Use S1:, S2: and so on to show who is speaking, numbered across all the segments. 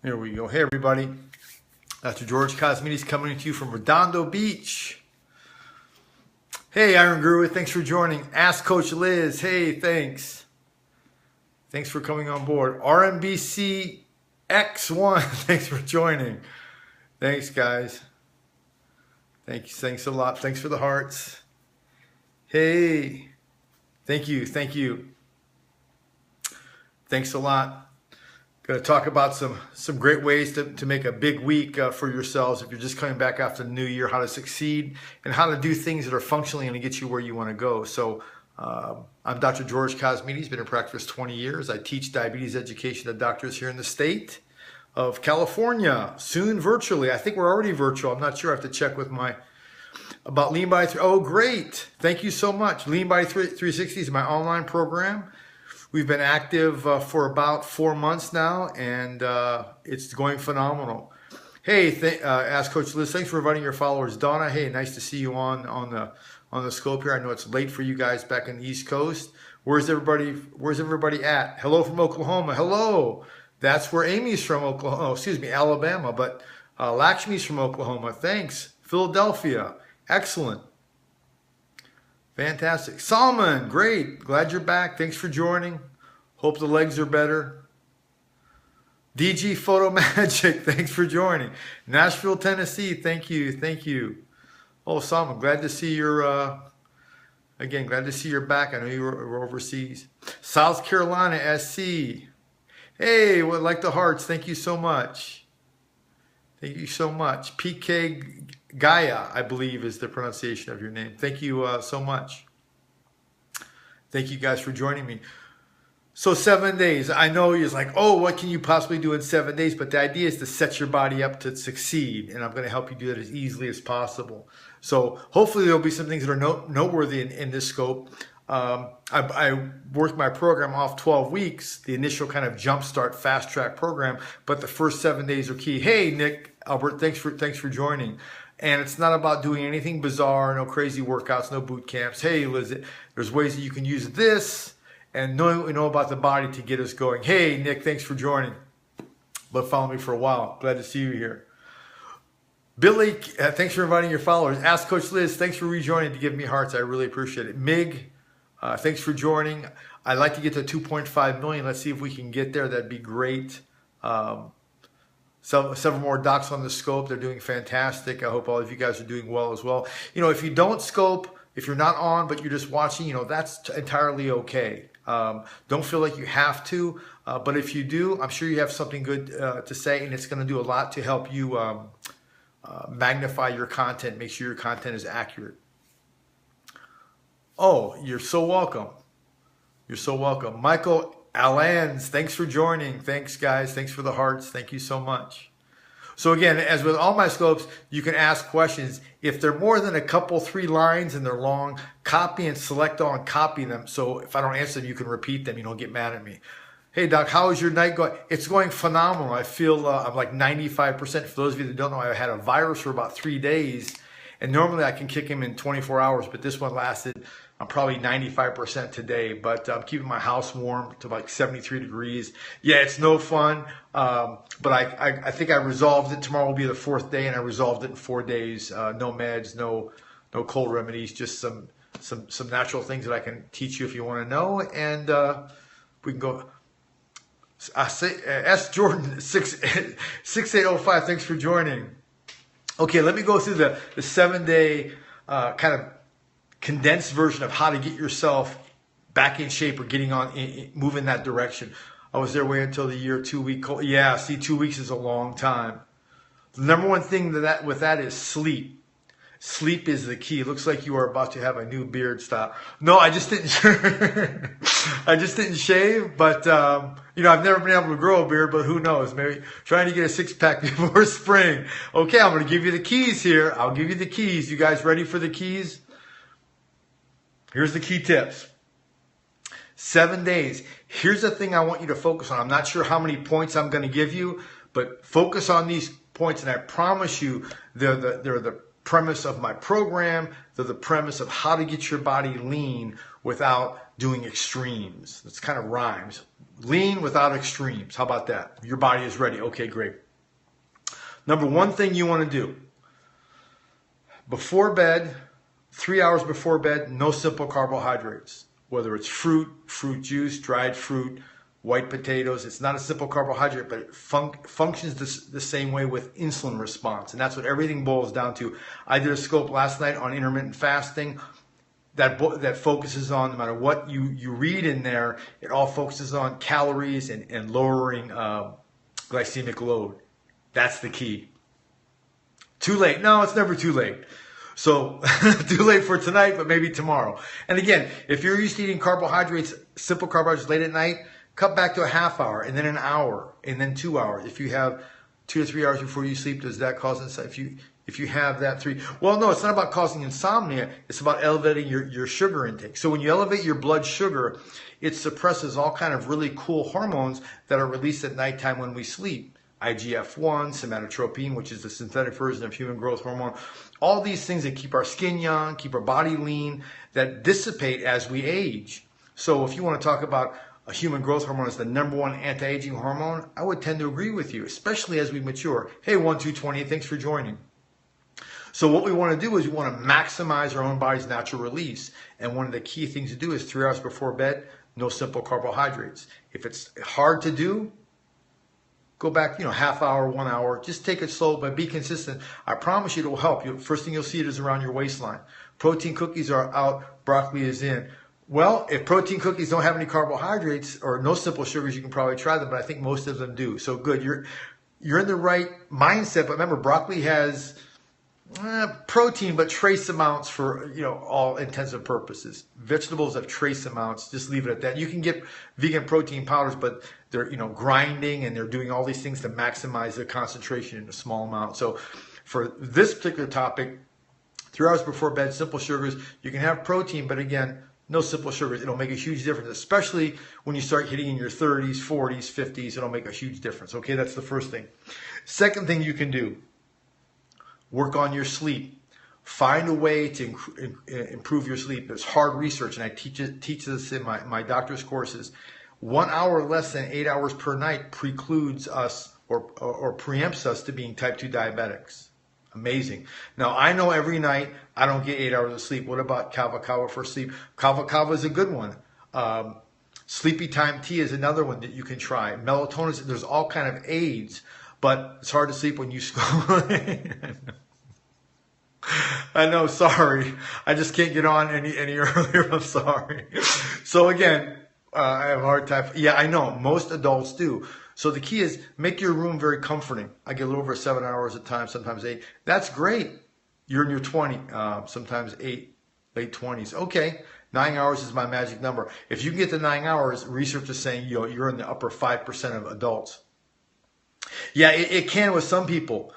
S1: Here we go. Hey, everybody. Dr. George Kosmides coming to you from Redondo Beach. Hey, Iron Guru. Thanks for joining. Ask Coach Liz. Hey, thanks. Thanks for coming on board. RMBC X1. Thanks for joining. Thanks, guys. Thanks a lot. Thanks for the hearts. Hey. Thank you. Thank you. Thanks a lot. Going to talk about some great ways to make a big week for yourselves if you're just coming back after the new year, how to succeed and how to do things that are functionally going to get you where you want to go. So I'm Dr. George Kosmides, been in practice 20 years. I teach diabetes education to doctors here in the state of California, soon virtually. I think we're already virtual. I'm not sure. I have to check with about Lean Body 3. Oh, great. Thank you so much. Lean Body 360 is my online program. We've been active for about 4 months now, and it's going phenomenal. Hey, Ask Coach Liz, thanks for inviting your followers. Donna, hey, nice to see you on the scope here. I know it's late for you guys back in the East Coast. Where's everybody at? Hello from Oklahoma. Hello. That's where Amy's from, Oklahoma. Oh, excuse me, Alabama, but Lakshmi's from Oklahoma. Thanks. Philadelphia. Excellent. Fantastic. Salman, great. Glad you're back. Thanks for joining. Hope the legs are better. DG Photo Magic, thanks for joining. Nashville, Tennessee, thank you. Thank you. Oh, Salman, glad to see you're, again, glad to see you're back. I know you were overseas. South Carolina, SC. Hey, well, like the hearts, thank you so much. Thank you so much. PK Gaia, I believe is the pronunciation of your name. Thank you so much. Thank you guys for joining me. So 7 days, I know you're like, oh, what can you possibly do in 7 days? But the idea is to set your body up to succeed. And I'm going to help you do that as easily as possible. So hopefully there'll be some things that are noteworthy in this scope. I worked my program off 12 weeks, the initial kind of jumpstart fast track program, but the first 7 days are key. Hey, Nick, Albert, thanks for joining. And it's not about doing anything bizarre, no crazy workouts, no boot camps. Hey, Liz, there's ways that you can use this and know about the body to get us going. Hey, Nick, thanks for joining. But follow me for a while. Glad to see you here. Billy, thanks for inviting your followers. Ask Coach Liz, thanks for rejoining to give me hearts. I really appreciate it. Mig, thanks for joining. I'd like to get to 2.5 million. Let's see if we can get there. That'd be great. Several more docs on the scope. They're doing fantastic. I hope all of you guys are doing well as well. You know, if you don't scope, if you're not on, but you're just watching, you know, that's entirely okay. Don't feel like you have to, but if you do, I'm sure you have something good to say, and it's going to do a lot to help you magnify your content, make sure your content is accurate. Oh, you're so welcome. You're so welcome. Michael Alans, thanks for joining. Thanks, guys. Thanks for the hearts. Thank you so much. So again, as with all my scopes, you can ask questions. If they're more than a couple, 3 lines and they're long, copy and select all and copy them. So if I don't answer them, you can repeat them. You don't get mad at me. Hey, Doc, how is your night going? It's going phenomenal. I feel I'm like 95%. For those of you that don't know, I had a virus for about 3 days. And normally I can kick him in 24 hours, but this one lasted, I'm probably 95% today, but I'm keeping my house warm to like 73 degrees. Yeah, it's no fun, but I think I resolved it. Tomorrow will be the 4th day, and I resolved it in 4 days. No meds, no cold remedies, just some natural things that I can teach you if you want to know, and we can go. I say, S Jordan 6805. Thanks for joining. Okay, let me go through the 7-day kind of condensed version of how to get yourself back in shape or getting on, move in that direction. I was there waiting until the year 2 week. Yeah, see, 2 weeks is a long time. The number one thing with that is sleep. Sleep is the key. It looks like you are about to have a new beard style. No, I just didn't. I just didn't shave, but you know, I've never been able to grow a beard, but who knows? Maybe trying to get a 6-pack before spring. Okay, I'm going to give you the keys here. I'll give you the keys. You guys ready for the keys? Here's the key tips. 7 days. Here's the thing I want you to focus on. I'm not sure how many points I'm going to give you, but focus on these points, and I promise you they're the premise of my program. They're the premise of how to get your body lean without doing extremes. That's kind of rhymes. Lean without extremes. How about that? Your body is ready. Okay, great. Number one thing you want to do before bed, 3 hours before bed, no simple carbohydrates. Whether it's fruit, fruit juice, dried fruit, white potatoes. It's not a simple carbohydrate, but it functions the same way with insulin response. And that's what everything boils down to. I did a scope last night on intermittent fasting that focuses on, no matter what you read in there, it all focuses on calories and lowering glycemic load. That's the key. Too late? No, it's never too late. So too late for tonight, but maybe tomorrow. And again, if you're used to eating carbohydrates, simple carbohydrates late at night, cut back to a half hour and then an hour and then 2 hours. If you have 2 to 3 hours before you sleep, does that cause insomnia? If you have that well, no, it's not about causing insomnia. It's about elevating your sugar intake. So when you elevate your blood sugar, it suppresses all kind of really cool hormones that are released at nighttime when we sleep. IGF-1, somatotropin, which is the synthetic version of human growth hormone. All these things that keep our skin young, keep our body lean, that dissipate as we age. So if you want to talk about a human growth hormone as the #1 anti-aging hormone, I would tend to agree with you, especially as we mature. Hey, 1220, thanks for joining. So what we want to do is we want to maximize our own body's natural release. And one of the key things to do is 3 hours before bed, no simple carbohydrates. If it's hard to do, go back, half hour, 1 hour. Just take it slow, but be consistent. I promise you it will help. First thing you'll see it is around your waistline. Protein cookies are out, broccoli is in. Well, if protein cookies don't have any carbohydrates or no simple sugars, you can probably try them, but I think most of them do. So good, you're in the right mindset. But remember, broccoli has protein, but trace amounts for all intents and purposes. Vegetables have trace amounts. Just leave it at that. You can get vegan protein powders, but they're grinding and they're doing all these things to maximize their concentration in a small amount. So for this particular topic, 3 hours before bed, simple sugars. You can have protein, but again, no simple sugars. It'll make a huge difference, especially when you start hitting in your 30s, 40s, 50s. It'll make a huge difference. Okay, that's the first thing. Second thing you can do, work on your sleep. Find a way to improve your sleep. There's hard research, and I teach this in my doctor's courses. 1 hour less than 8 hours per night precludes us or preempts us to being type 2 diabetics. Amazing. Now, I know every night I don't get 8 hours of sleep. What about kava kava for sleep? Kava kava is a good one. Sleepy time tea is another one that you can try. Melatonin, there's all kind of aids, but it's hard to sleep when you score. I know, sorry. I just can't get on any earlier. I'm sorry. So again, I have a hard time. Yeah, I know. Most adults do. So the key is make your room very comforting. I get a little over 7 hours at times, sometimes 8. That's great. You're in your 20s, sometimes 8, late 20s. Okay, 9 hours is my magic number. If you can get to 9 hours, research is saying you're in the upper 5% of adults. Yeah, it can with some people.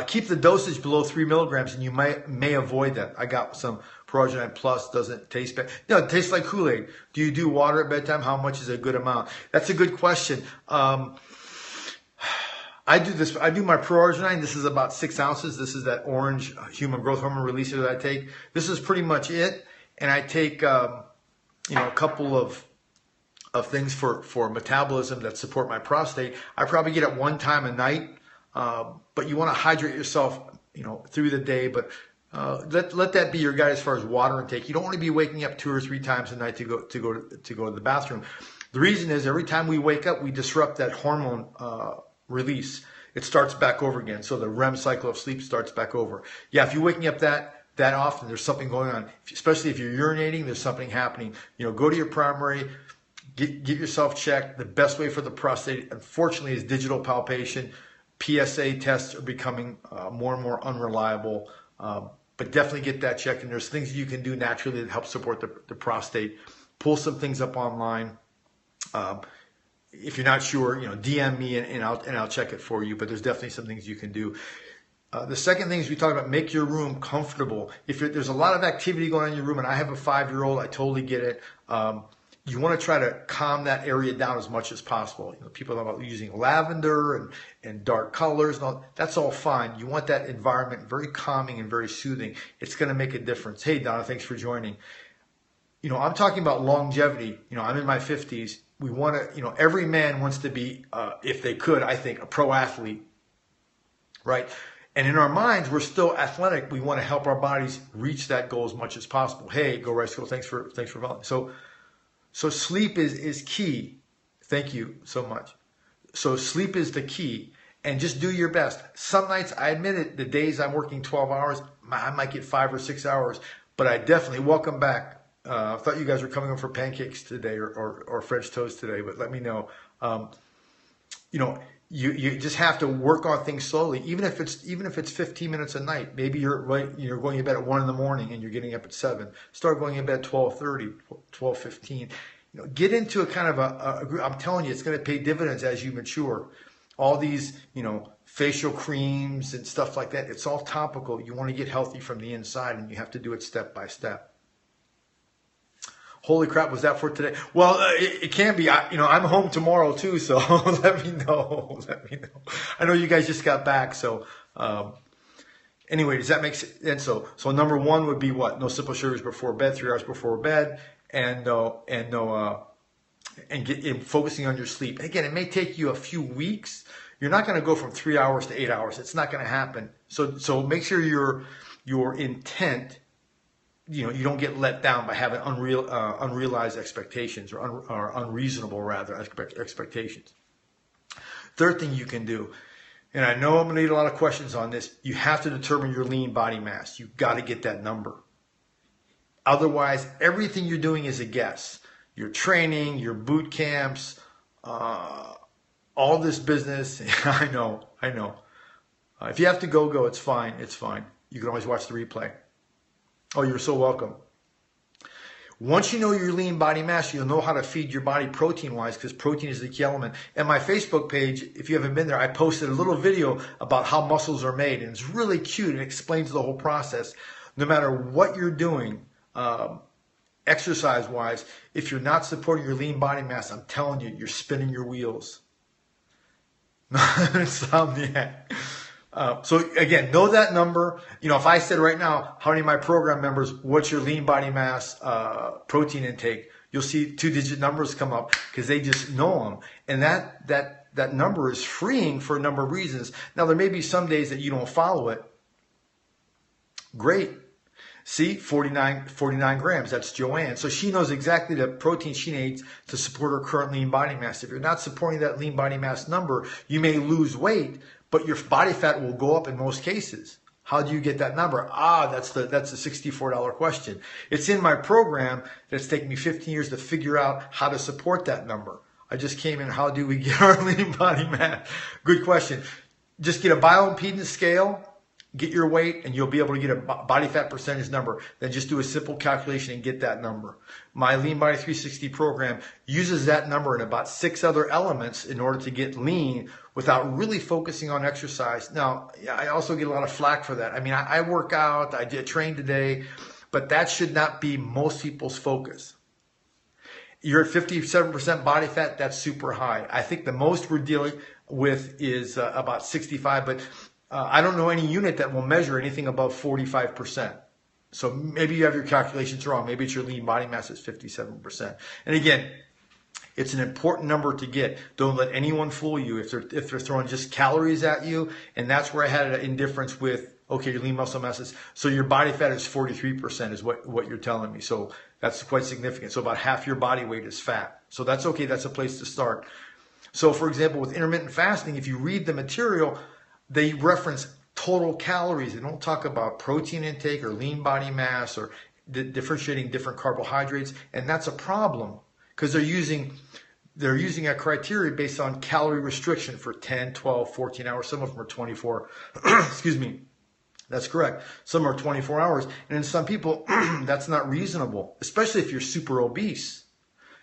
S1: Keep the dosage below 3 milligrams, and you may avoid that. I got some Progenine Plus, doesn't taste bad. No, it tastes like Kool-Aid. Do you do water at bedtime? How much is a good amount? That's a good question. I do this. I do my Progenine. This is about 6 ounces. This is that orange human growth hormone releaser that I take. This is pretty much it. And I take a couple of things for metabolism that support my prostate. I probably get it one time a night. But you want to hydrate yourself, through the day. But let that be your guide as far as water intake. You don't want to be waking up 2 or 3 times a night to go to the bathroom. The reason is every time we wake up, we disrupt that hormone release. It starts back over again. So the REM cycle of sleep starts back over. Yeah, if you're waking up that often, there's something going on. Especially if you're urinating, there's something happening. Go to your primary, get yourself checked. The best way for the prostate, unfortunately, is digital palpation. PSA tests are becoming more and more unreliable, but definitely get that checked. And there's things you can do naturally that help support the prostate. Pull some things up online. If you're not sure, DM me and I'll check it for you. But there's definitely some things you can do. The second thing is we talk about make your room comfortable. If there's a lot of activity going on in your room, and I have a 5-year-old, I totally get it. You want to try to calm that area down as much as possible. People talk about using lavender and dark colors and all. That's all fine. You want that environment very calming and very soothing. It's going to make a difference. Hey, Donna, thanks for joining. I'm talking about longevity. I'm in my 50s. We want to, every man wants to be, if they could, I think, a pro athlete, right? And in our minds, we're still athletic. We want to help our bodies reach that goal as much as possible. Hey, Go Right School, thanks for following. So sleep is key. Thank you so much. So sleep is the key, and just do your best. Some nights, I admit it, the days I'm working 12 hours, I might get 5 or 6 hours, but I definitely, welcome back. I thought you guys were coming over for pancakes today or French toast today, but let me know. You just have to work on things slowly, even if it's 15 minutes a night. Maybe you're going to bed at 1 in the morning and you're getting up at 7. Start going to bed 12:30, 12:15. Get into a kind of I'm telling you, it's going to pay dividends as you mature. All these, facial creams and stuff like that, it's all topical. You want to get healthy from the inside, and you have to do it step by step. Holy crap, was that for today? Well, it can be. I'm home tomorrow too, so let me know. I know you guys just got back, so anyway, does that make sense? So number 1 would be what? No simple sugars before bed, 3 hours before bed, and focusing on your sleep. And again, it may take you a few weeks. You're not going to go from 3 hours to 8 hours. It's not going to happen. So make sure your intent, you don't get let down by having unrealized expectations or unreasonable rather expectations. Third thing you can do, and I know I'm going to need a lot of questions on this, you have to determine your lean body mass. You've got to get that number. Otherwise, everything you're doing is a guess. Your training, your boot camps, all this business. I know. If you have to go. It's fine. You can always watch the replay. Oh, you're so welcome. Once you know your lean body mass, you'll know how to feed your body protein-wise, because protein is the key element. And my Facebook page, if you haven't been there, I posted a little video about how muscles are made, and it's really cute. It explains the whole process. No matter what you're doing, exercise-wise, if you're not supporting your lean body mass, I'm telling you, you're spinning your wheels. Insomniac. So again, know that number. If I said right now, how many of my program members, what's your lean body mass protein intake, you'll see 2-digit numbers come up because they just know them. And that number is freeing for a number of reasons. Now, there may be some days that you don't follow it. Great. See, 49 grams. That's Joanne. So she knows exactly the protein she needs to support her current lean body mass. If you're not supporting that lean body mass number, you may lose weight, but your body fat will go up in most cases. How do you get that number? That's the $64 question. It's in my program that's taken me 15 years to figure out how to support that number. I just came in, how do we get our lean body mass? Good question. Just get a bioimpedance scale, get your weight, and you'll be able to get a body fat percentage number. Then just do a simple calculation and get that number. My Lean Body 360 program uses that number and about 6 other elements in order to get lean without really focusing on exercise. Now, I also get a lot of flack for that. I mean, I work out, I did train today, but that should not be most people's focus. You're at 57% body fat, that's super high. I think the most we're dealing with is about 65, but I don't know any unit that will measure anything above 45%. So maybe you have your calculations wrong. Maybe it's your lean body mass is 57%. And again, it's an important number to get. Don't let anyone fool you if they're throwing just calories at you. And that's where I had an indifference with, okay, your lean muscle mass is, so your body fat is 43% is what you're telling me. So that's quite significant. So about half your body weight is fat. So that's okay. That's a place to start. So for example, with intermittent fasting, if you read the material, they reference total calories. They don't talk about protein intake or lean body mass or differentiating different carbohydrates. And that's a problem because they're using a criteria based on calorie restriction for 10, 12, 14 hours. Some of them are 24. Excuse me. That's correct. Some are 24 hours. And in some people, that's not reasonable, especially if you're super obese.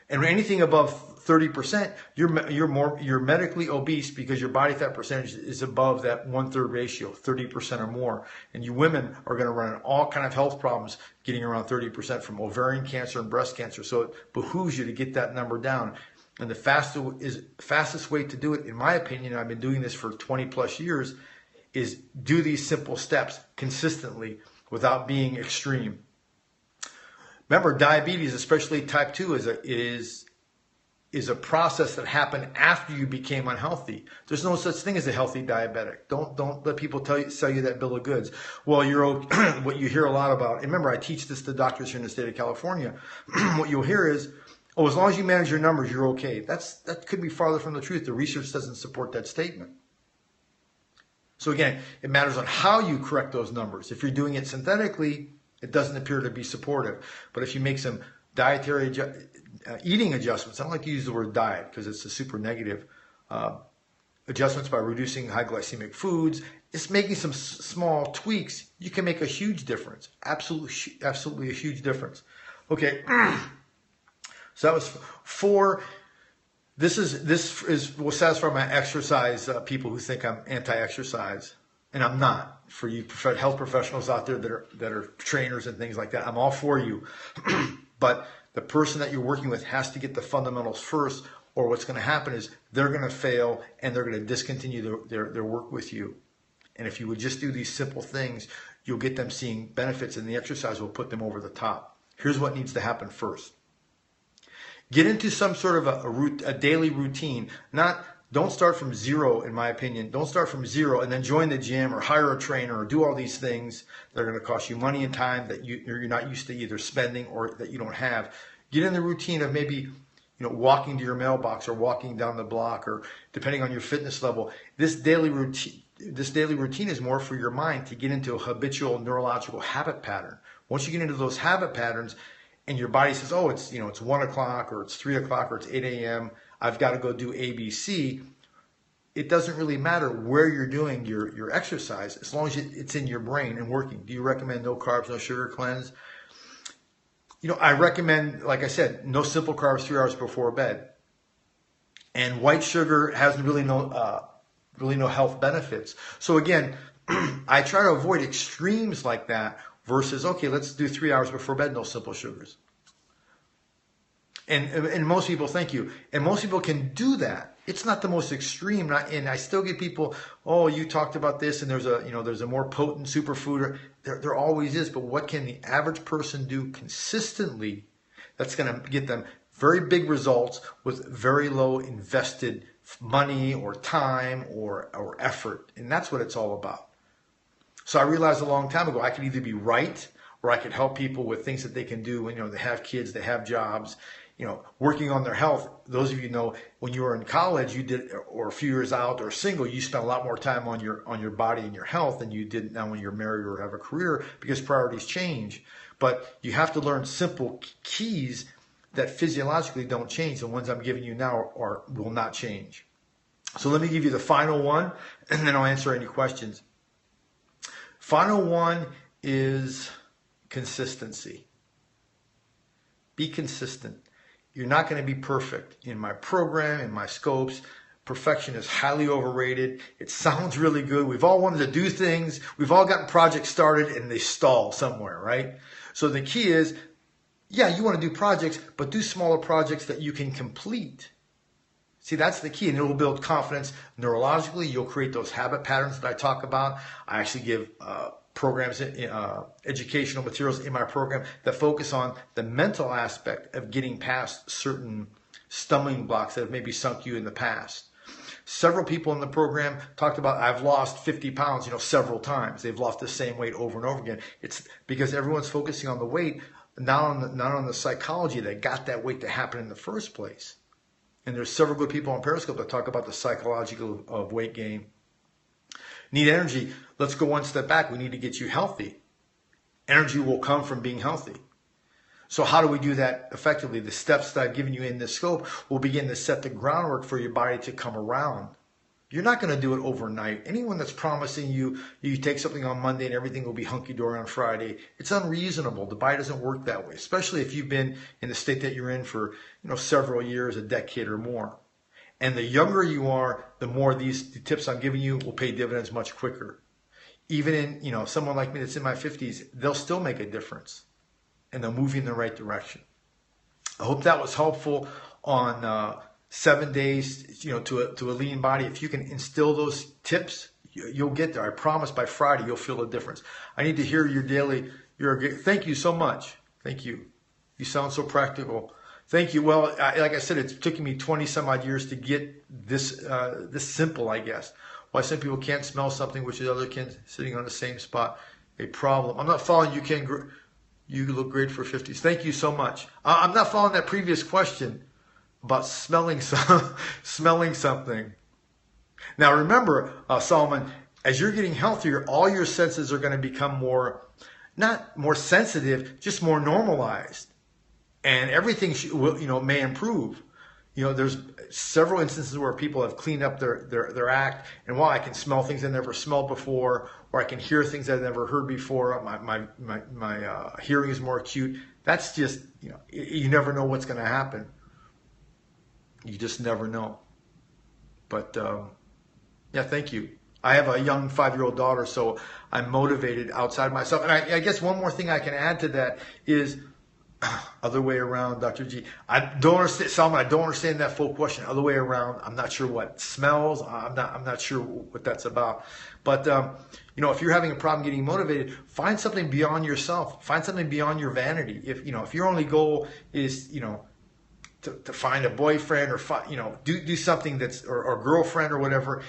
S1: And anything above 30%, you're medically obese because your body fat percentage is above that 1/3 ratio, 30% or more. And you women are going to run into all kind of health problems getting around 30% from ovarian cancer and breast cancer. So it behooves you to get that number down. And the fastest way to do it, in my opinion, I've been doing this for 20 plus years, is do these simple steps consistently without being extreme. Remember, diabetes, especially type 2, is a process that happened after you became unhealthy. There's no such thing as a healthy diabetic. Don't let people sell you that bill of goods. Well, what you hear a lot about, and remember, I teach this to doctors here in the state of California. What you'll hear is, oh, as long as you manage your numbers, you're okay. That could be farther from the truth. The research doesn't support that statement. So again, it matters on how you correct those numbers. If you're doing it synthetically, it doesn't appear to be supportive. But if you make some dietary eating adjustments, I don't like to use the word diet because it's a super negative, adjustments by reducing high glycemic foods, just making some small tweaks, you can make a huge difference. Absolutely a huge difference. Okay, so that was 4. This will satisfy my exercise people who think I'm anti-exercise, and I'm not. For you health professionals out there that are trainers and things like that, I'm all for you. But the person that you're working with has to get the fundamentals first, or what's going to happen is they're going to fail and they're going to discontinue their work with you. And if you would just do these simple things, you'll get them seeing benefits, and the exercise will put them over the top. Here's what needs to happen first. Get into some sort of a daily routine. Don't start from zero, in my opinion. Don't start from zero and then join the gym or hire a trainer or do all these things that are going to cost you money and time that you're not used to either spending or that you don't have. Get in the routine of maybe walking to your mailbox or walking down the block, or depending on your fitness level. This daily routine is more for your mind to get into a habitual neurological habit pattern. Once you get into those habit patterns and your body says, oh, it's 1 o'clock or it's 3 o'clock or it's 8 a.m., I've got to go do ABC. It doesn't really matter where you're doing your exercise as long as it's in your brain and working. Do you recommend no carbs, no sugar cleanse? I recommend, like I said, no simple carbs 3 hours before bed. And white sugar has really no health benefits. So again, I try to avoid extremes like that versus, okay, let's do 3 hours before bed, no simple sugars. And most people, thank you, and most people can do that. It's not the most extreme, and I still get people, oh, you talked about this, and there's a more potent superfood. There always is, but what can the average person do consistently that's going to get them very big results with very low invested money or time or effort? And that's what it's all about. So I realized a long time ago I could either be right, or I could help people with things that they can do when they have kids, they have jobs, working on their health. Those of you know, when you were in college, you did, or a few years out or single, you spent a lot more time on your body and your health than you did now when you're married or have a career, because priorities change. But you have to learn simple keys that physiologically don't change. The ones I'm giving you now will not change. So let me give you the final one, and then I'll answer any questions. Final one is consistency. Be consistent. You're not going to be perfect. In my program, in my scopes, perfection is highly overrated. It sounds really good. We've all wanted to do things. We've all gotten projects started and they stall somewhere, right? So the key is, yeah, you want to do projects, but do smaller projects that you can complete. See, that's the key, and it will build confidence neurologically. You'll create those habit patterns that I talk about. I actually give programs, educational materials in my program that focus on the mental aspect of getting past certain stumbling blocks that have maybe sunk you in the past. Several people in the program talked about, I've lost 50 pounds, several times. They've lost the same weight over and over again. It's because everyone's focusing on the weight, not on the psychology that got that weight to happen in the first place. And there's several good people on Periscope that talk about the psychological of weight gain. Need energy. Let's go one step back. We need to get you healthy. Energy will come from being healthy. So how do we do that effectively? The steps that I've given you in this scope will begin to set the groundwork for your body to come around. You're not going to do it overnight. Anyone that's promising you take something on Monday and everything will be hunky-dory on Friday, it's unreasonable. The body doesn't work that way, especially if you've been in the state that you're in for several years, a decade or more. And the younger you are, the more the tips I'm giving you will pay dividends much quicker. Even in someone like me that's in my 50s, they'll still make a difference, and they'll move you in the right direction. I hope that was helpful on 7 days, to a lean body. If you can instill those tips, you'll get there. I promise by Friday you'll feel a difference. I need to hear your daily. Thank you so much. Thank you. You sound so practical. Thank you. Well, like I said, it's taken me 20 some odd years to get this this simple, I guess. Why some people can't smell something which the other can sitting on the same spot. A problem. I'm not following you. You look great for 50s. Thank you so much. I'm not following that previous question about smelling something. Now remember, Solomon, as you're getting healthier, all your senses are going to become more, not more sensitive, just more normalized. And everything may improve. There's several instances where people have cleaned up their act, and I can smell things I never smelled before, or I can hear things I've never heard before. My hearing is more acute. That's just, you never know what's going to happen. You just never know. But yeah, thank you. I have a young 5-year-old daughter, so I'm motivated outside myself. And I guess one more thing I can add to that is, other way around, Dr. G. I don't understand, Salman. I don't understand that full question. Other way around. I'm not sure what smells. I'm not sure what that's about. But if you're having a problem getting motivated, find something beyond yourself. Find something beyond your vanity. If your only goal is to find a boyfriend or do something that's or girlfriend or whatever,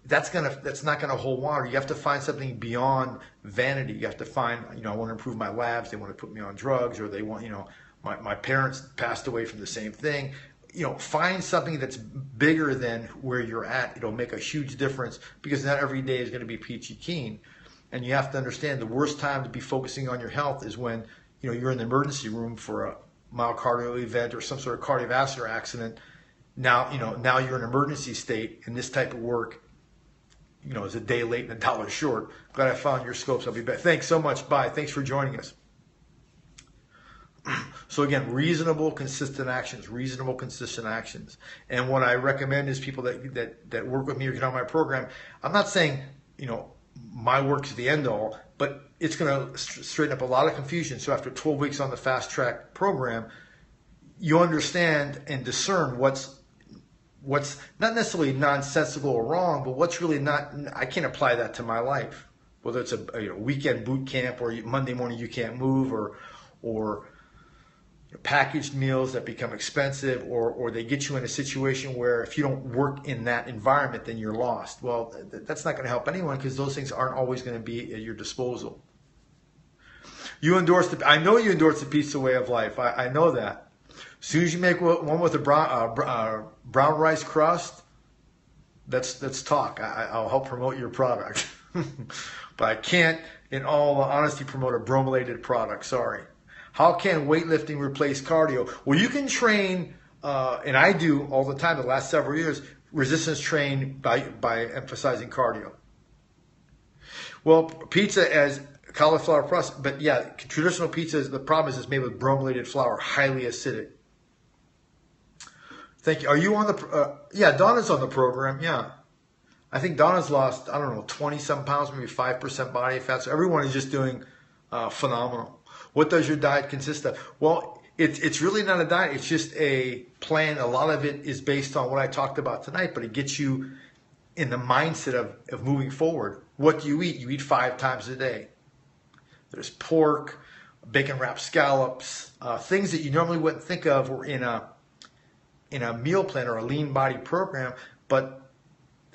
S1: that's not gonna hold water. You have to find something beyond vanity. You have to find, I want to improve my labs. They want to put me on drugs, or they want, my parents passed away from the same thing. Find something that's bigger than where you're at. It'll make a huge difference, because not every day is going to be peachy keen. And you have to understand the worst time to be focusing on your health is when, you're in the emergency room for a myocardial event or some sort of cardiovascular accident. Now you're in an emergency state, and this type of work, is a day late and $1 short. Glad I found your scopes. I'll be back. Thanks so much. Bye. Thanks for joining us. So again, reasonable, consistent actions. Reasonable, consistent actions. And what I recommend is people that work with me or get on my program. I'm not saying my work is the end all, but it's going to straighten up a lot of confusion. So after 12 weeks on the fast track program, you understand and discern what's not necessarily nonsensical or wrong, but what's really not. I can't apply that to my life. Whether it's a weekend boot camp, or Monday morning you can't move, or packaged meals that become expensive, or they get you in a situation where if you don't work in that environment, then you're lost. Well, that's not going to help anyone, because those things aren't always going to be at your disposal. I know you endorse the pizza way of life. I know that. As soon as you make one with a brown rice crust, let's talk. I'll help promote your product. But I can't, in all honesty, promote a bromelated product. Sorry. How can weightlifting replace cardio? Well, you can train, and I do all the time the last several years, resistance train by emphasizing cardio. Well, pizza as cauliflower crust, but yeah, traditional pizza, the problem is it's made with bromelated flour, highly acidic. Thank you. Are you on the, yeah, Donna's on the program, yeah. I think Donna's lost, 20-some pounds, maybe 5% body fat. So everyone is just doing phenomenal. What does your diet consist of? Well, it's really not a diet. It's just a plan. A lot of it is based on what I talked about tonight, but it gets you in the mindset of moving forward. What do you eat? You eat 5 times a day. There's pork, bacon wrapped scallops, things that you normally wouldn't think of were in a meal plan or a lean body program, but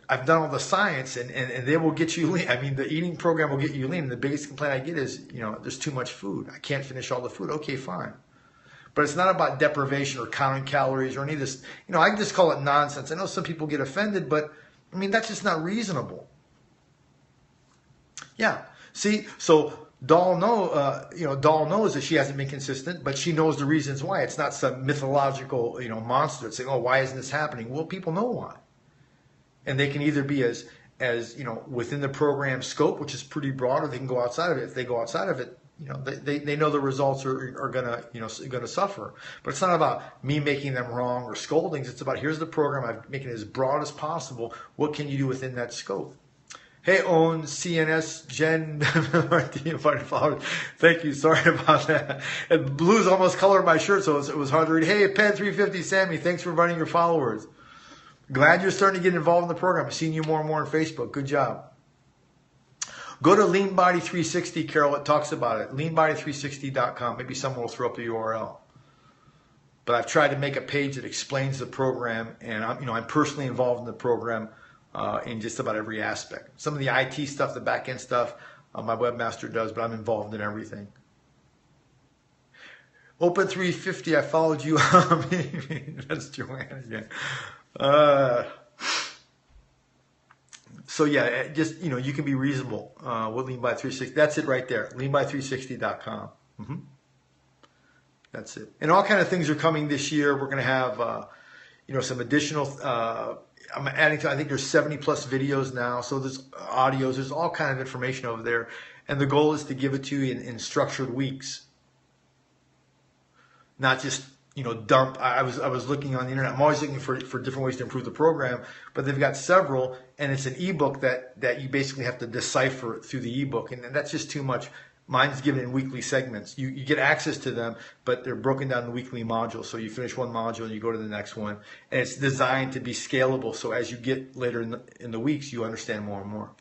S1: I've done all the science, and they will get you lean. I mean, the eating program will get you lean. The biggest complaint I get is, there's too much food. I can't finish all the food. Okay, fine. But it's not about deprivation or counting calories or any of this. I can just call it nonsense. I know some people get offended, but I mean, that's just not reasonable. Yeah. See, so Dahl knows that she hasn't been consistent, but she knows the reasons why. It's not some mythological, monster that's saying, oh, why isn't this happening? Well, people know why. And they can either be as within the program scope, which is pretty broad, or they can go outside of it. If they go outside of it, they know the results are gonna suffer. But it's not about me making them wrong or scoldings. It's about, here's the program, I'm making it as broad as possible. What can you do within that scope? Hey, Owen, CNS, Jen, thank you. Sorry about that. And blue's almost colored my shirt, so it was hard to read. Hey, Pen350, Sammy, thanks for running your followers. Glad you're starting to get involved in the program. I've seen you more and more on Facebook. Good job. Go to LeanBody360, Carol. It talks about it. LeanBody360.com. Maybe someone will throw up the URL. but I've tried to make a page that explains the program, and I'm personally involved in the program in just about every aspect. Some of the IT stuff, the back-end stuff, my webmaster does, but I'm involved in everything. Open 350, I followed you. That's Joanne again. So yeah, just, you can be reasonable with Lean by 360. That's it right there, leanby360.com. That's it. And all kind of things are coming this year. We're going to have, some additional, I'm adding to, I think there's 70 plus videos now. So there's audios, there's all kind of information over there. And the goal is to give it to you in structured weeks. Not just, dump. I was looking on the internet. I'm always looking for different ways to improve the program, but they've got several, and it's an ebook that you basically have to decipher through the ebook, and that's just too much. Mine's given in weekly segments. You get access to them, but they're broken down in weekly modules. So you finish one module and you go to the next one, and it's designed to be scalable. So as you get later in the weeks, you understand more and more.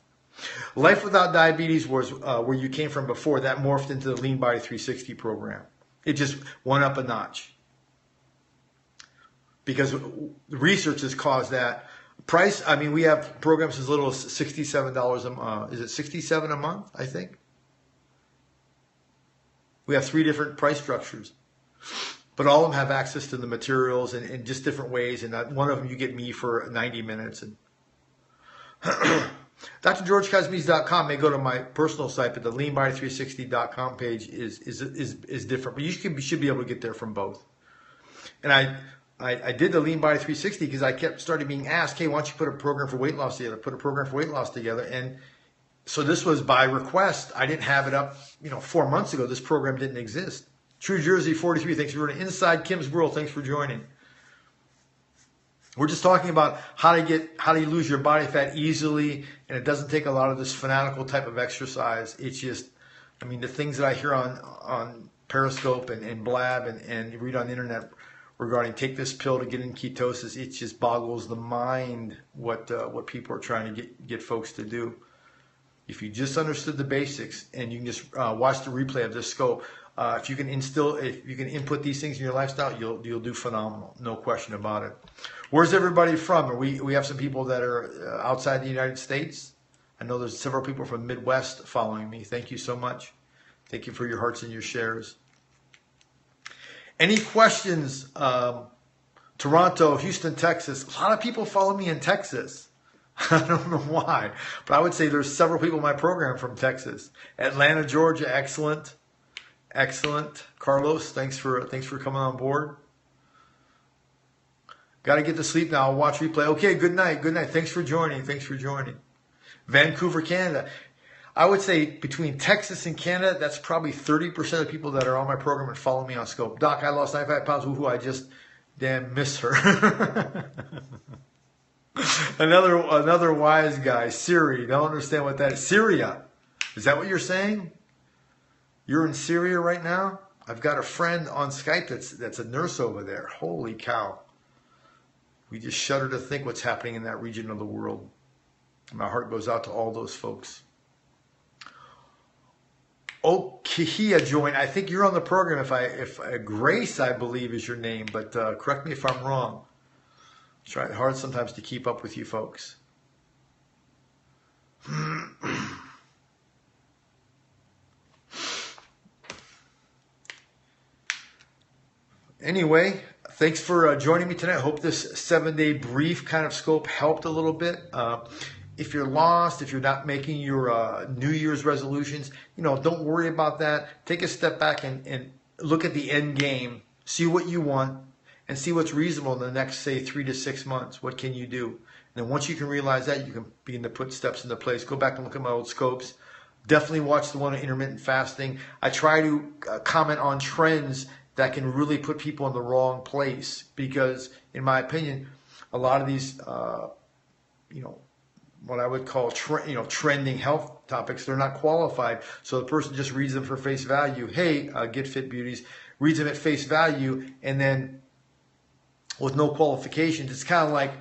S1: Life Without Diabetes was where you came from before. That morphed into the Lean Body 360 program. It just went up a notch because research has caused that. Price, I mean, we have programs as little as $67 a month. Is it $67 a month, I think? We have 3 different price structures, but all of them have access to the materials and just different ways. And one of them you get me for 90 minutes. And DrGeorgeKosmides.com may go to my personal site, but the leanbody360.com page is different. But you should be able to get there from both. And I did the Lean Body 360 because I started being asked, hey, why don't you put a program for weight loss together? Put a program for weight loss together. And so this was by request. I didn't have it up, 4 months ago. This program didn't exist. True Jersey 43, thanks for joining. Inside Kim's World, thanks for joining. We're just talking about how do you lose your body fat easily, and it doesn't take a lot of this fanatical type of exercise. It's just, the things that I hear on Periscope and Blab and read on the internet regarding take this pill to get in ketosis, it just boggles the mind what people are trying to get folks to do. If you just understood the basics and you can just watch the replay of this scope, if you can input these things in your lifestyle, you'll do phenomenal, no question about it. Where's everybody from? We have some people that are outside the United States. I know there's several people from the Midwest following me. Thank you so much. Thank you for your hearts and your shares. Any questions? Toronto, Houston, Texas. A lot of people follow me in Texas. I don't know why, but I would say there's several people in my program from Texas. Atlanta, Georgia, excellent. Excellent. Carlos, thanks for coming on board. Got to get to sleep now. I'll watch replay. Okay, good night. Good night. Thanks for joining. Thanks for joining. Vancouver, Canada. I would say between Texas and Canada, that's probably 30% of people that are on my program and follow me on Scope. Doc, I lost 95 pounds. Woohoo, I just damn miss her. Another wise guy. Siri. Don't understand what that is. Syria. Is that what you're saying? You're in Syria right now? I've got a friend on Skype that's a nurse over there. Holy cow. We just shudder to think what's happening in that region of the world. My heart goes out to all those folks. Oh, Kihia joined. I think you're on the program. If Grace, I believe, is your name, but correct me if I'm wrong. It's right hard sometimes to keep up with you folks. Anyway, thanks for joining me tonight. I hope this 7-day brief kind of scope helped a little bit. If you're lost, if you're not making your New Year's resolutions, don't worry about that. Take a step back and look at the end game, see what you want, and see what's reasonable in the next, say, 3 to 6 months. What can you do? And then once you can realize that, you can begin to put steps into place. Go back and look at my old scopes. Definitely watch the one on intermittent fasting. I try to comment on trends that can really put people in the wrong place because, in my opinion, a lot of these, what I would call trending health topics, they're not qualified. So the person just reads them for face value. Hey, Get Fit Beauties, reads them at face value, and then with no qualifications, it's kind of like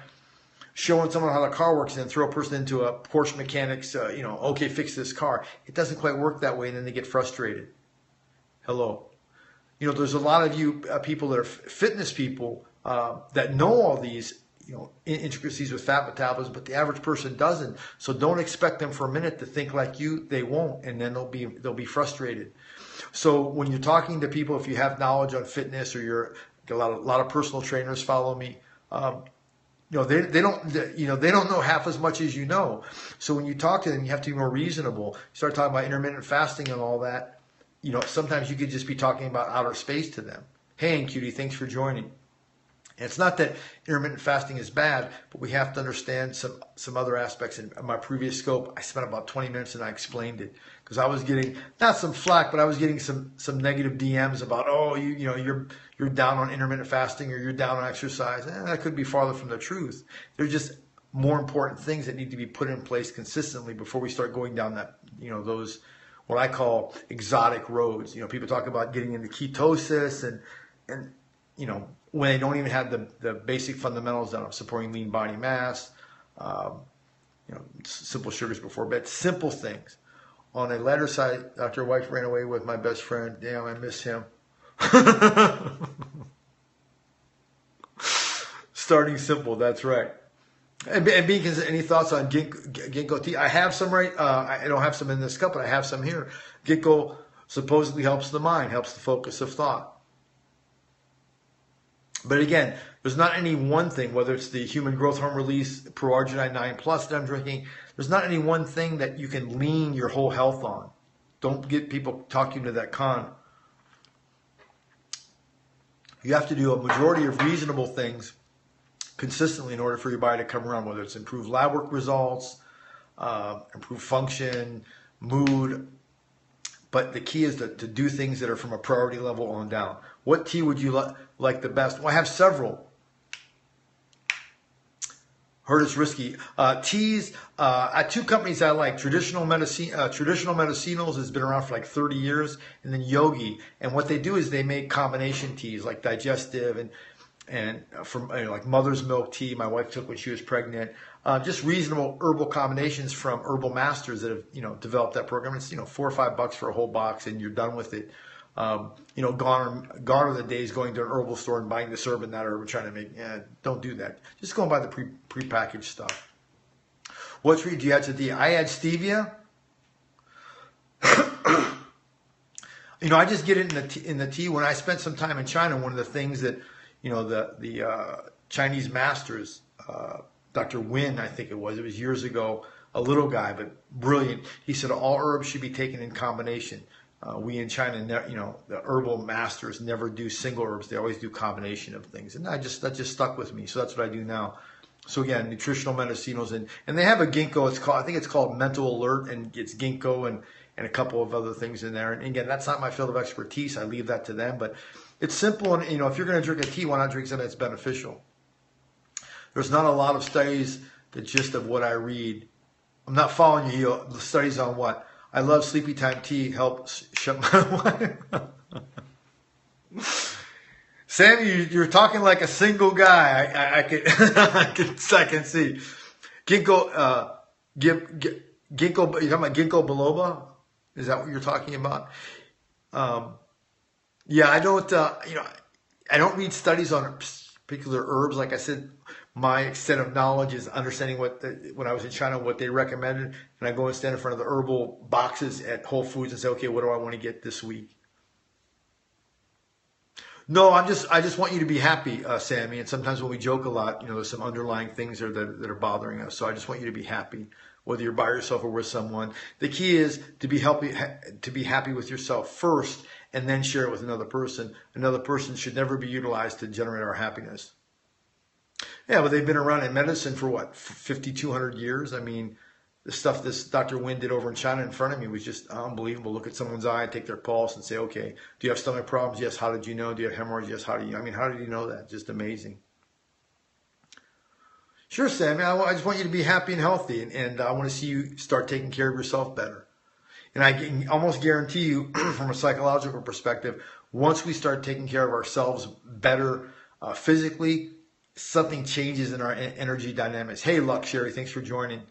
S1: showing someone how the car works and then throw a person into a Porsche mechanic's, okay, fix this car. It doesn't quite work that way, and then they get frustrated. Hello. there's a lot of you people that are fitness people that know all these, intricacies with fat metabolism, but the average person doesn't. So don't expect them for a minute to think like you. They won't, and then they'll be frustrated. So when you're talking to people, if you have knowledge on fitness, or you're a lot of personal trainers follow me, they don't know half as much as you know. So when you talk to them, you have to be more reasonable. You start talking about intermittent fasting and all that. Sometimes you could just be talking about outer space to them. Hey, cutie, thanks for joining. And it's not that intermittent fasting is bad, but we have to understand some other aspects. In my previous scope, I spent about 20 minutes and I explained it, because I was getting not some flack, but I was getting some negative DMs about, oh, you're down on intermittent fasting, or you're down on exercise. That could be farther from the truth. There's just more important things that need to be put in place consistently before we start going down that, those what I call exotic roads. People talk about getting into ketosis and when they don't even have the basic fundamentals down of supporting lean body mass, simple sugars before bed, simple things. On a lighter side, Dr. Wife ran away with my best friend. Damn, I miss him. Starting simple, that's right. And being, any thoughts on ginkgo tea? I have some I don't have some in this cup, but I have some here. Ginkgo supposedly helps the mind, helps the focus of thought. But again, there's not any one thing, whether it's the human growth hormone release, Pro-Arginine 9+ that I'm drinking, there's not any one thing that you can lean your whole health on. Don't get people talking to that con. You have to do a majority of reasonable things consistently in order for your body to come around, whether it's improved lab work results, improved function, mood. But the key is to do things that are from a priority level on down. What tea would you like the best? Well, I have several. Heard it's risky. Teas, two companies I like. Traditional Medicinals has been around for like 30 years, and then Yogi. And what they do is they make combination teas like digestive and from like mother's milk tea my wife took when she was pregnant. Just reasonable herbal combinations from herbal masters that have developed that program. It's $4 or $5 for a whole box, and you're done with it. Gone are the days going to an herbal store and buying this herb and that herb and trying to make. Don't do that. Just go and buy the prepackaged stuff. What treat do you add to tea? I add stevia. I just get it in the tea. When I spent some time in China, one of the things that the Chinese masters, Dr. Win, I think it was years ago, a little guy, but brilliant. He said all herbs should be taken in combination. We in China, the herbal masters never do single herbs. They always do combination of things. And that just stuck with me. So that's what I do now. So again, nutritional medicinals, and they have a ginkgo. I think it's called Mental Alert, and it's ginkgo and a couple of other things in there. And again, that's not my field of expertise. I leave that to them. But it's simple. And if you're going to drink a tea, why not drink something that's beneficial? There's not a lot of studies, the gist of what I read. I'm not following you. The studies on what? I love sleepy time tea. Helps shut my wife. Sammy, you're talking like a single guy. I can see. Ginkgo, ginkgo. You're talking about ginkgo biloba? Is that what you're talking about? Yeah, I don't. I don't read studies on particular herbs. Like I said, my extent of knowledge is understanding when I was in China, what they recommended, and I go and stand in front of the herbal boxes at Whole Foods and say, okay, what do I want to get this week? No, I just want you to be happy, Sammy. And sometimes when we joke a lot, there's some underlying things that are bothering us. So I just want you to be happy, whether you're by yourself or with someone. The key is to be happy with yourself first, and then share it with another person. Another person should never be utilized to generate our happiness. Yeah, but they've been around in medicine for what, 5,200 years? I mean, the stuff this Dr. Win did over in China in front of me was just unbelievable. Look at someone's eye, take their pulse, and say, okay, do you have stomach problems? Yes. How did you know? Do you have hemorrhoids? Yes. How did you know that? Just amazing. Sure, Sammy. I just want you to be happy and healthy, and I want to see you start taking care of yourself better. And I can almost guarantee you, from a psychological perspective, once we start taking care of ourselves better physically, something changes in our energy dynamics. Hey, Luck Sherry, thanks for joining.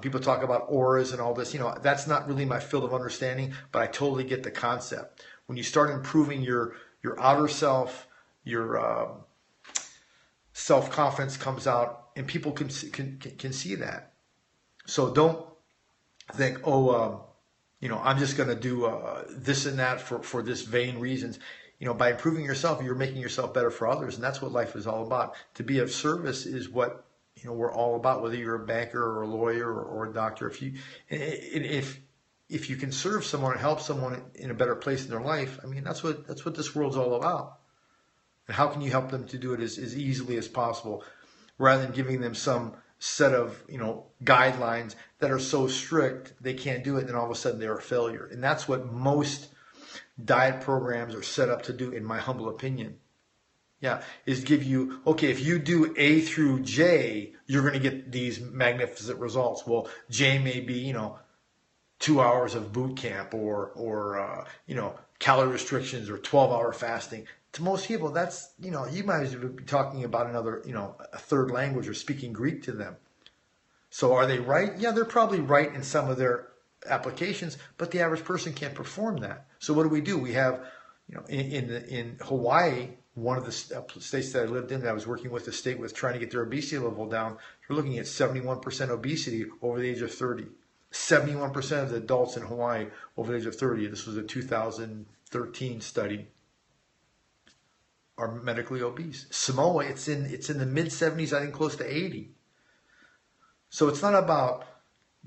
S1: People talk about auras and all this. That's not really my field of understanding, but I totally get the concept. When you start improving your outer self, your self-confidence comes out, and people can see that. So don't think, oh, I'm just going to do this and that for this vain reasons. By improving yourself, you're making yourself better for others, and that's what life is all about. To be of service is what we're all about. Whether you're a banker or a lawyer or a doctor, if you can serve someone and help someone in a better place in their life, I mean that's what this world's all about. And how can you help them to do it as easily as possible, rather than giving them some set of guidelines that are so strict they can't do it, and then all of a sudden they're a failure. And that's what most diet programs are set up to do, in my humble opinion. Yeah, is give you, okay, if you do A through J, you're going to get these magnificent results. Well, J may be 2 hours of boot camp or calorie restrictions or 12-hour fasting. To most people, that's, you might as well be talking about another, a third language or speaking Greek to them. So are they right? Yeah, they're probably right in some of their applications, but the average person can't perform that. So what do? We have, in Hawaii, one of the states that I lived in, that I was working with the state with trying to get their obesity level down, we're looking at 71% obesity over the age of 30. 71% of the adults in Hawaii over the age of 30, this was a 2013 study, are medically obese. Samoa, it's in the mid 70s, I think close to 80. So it's not about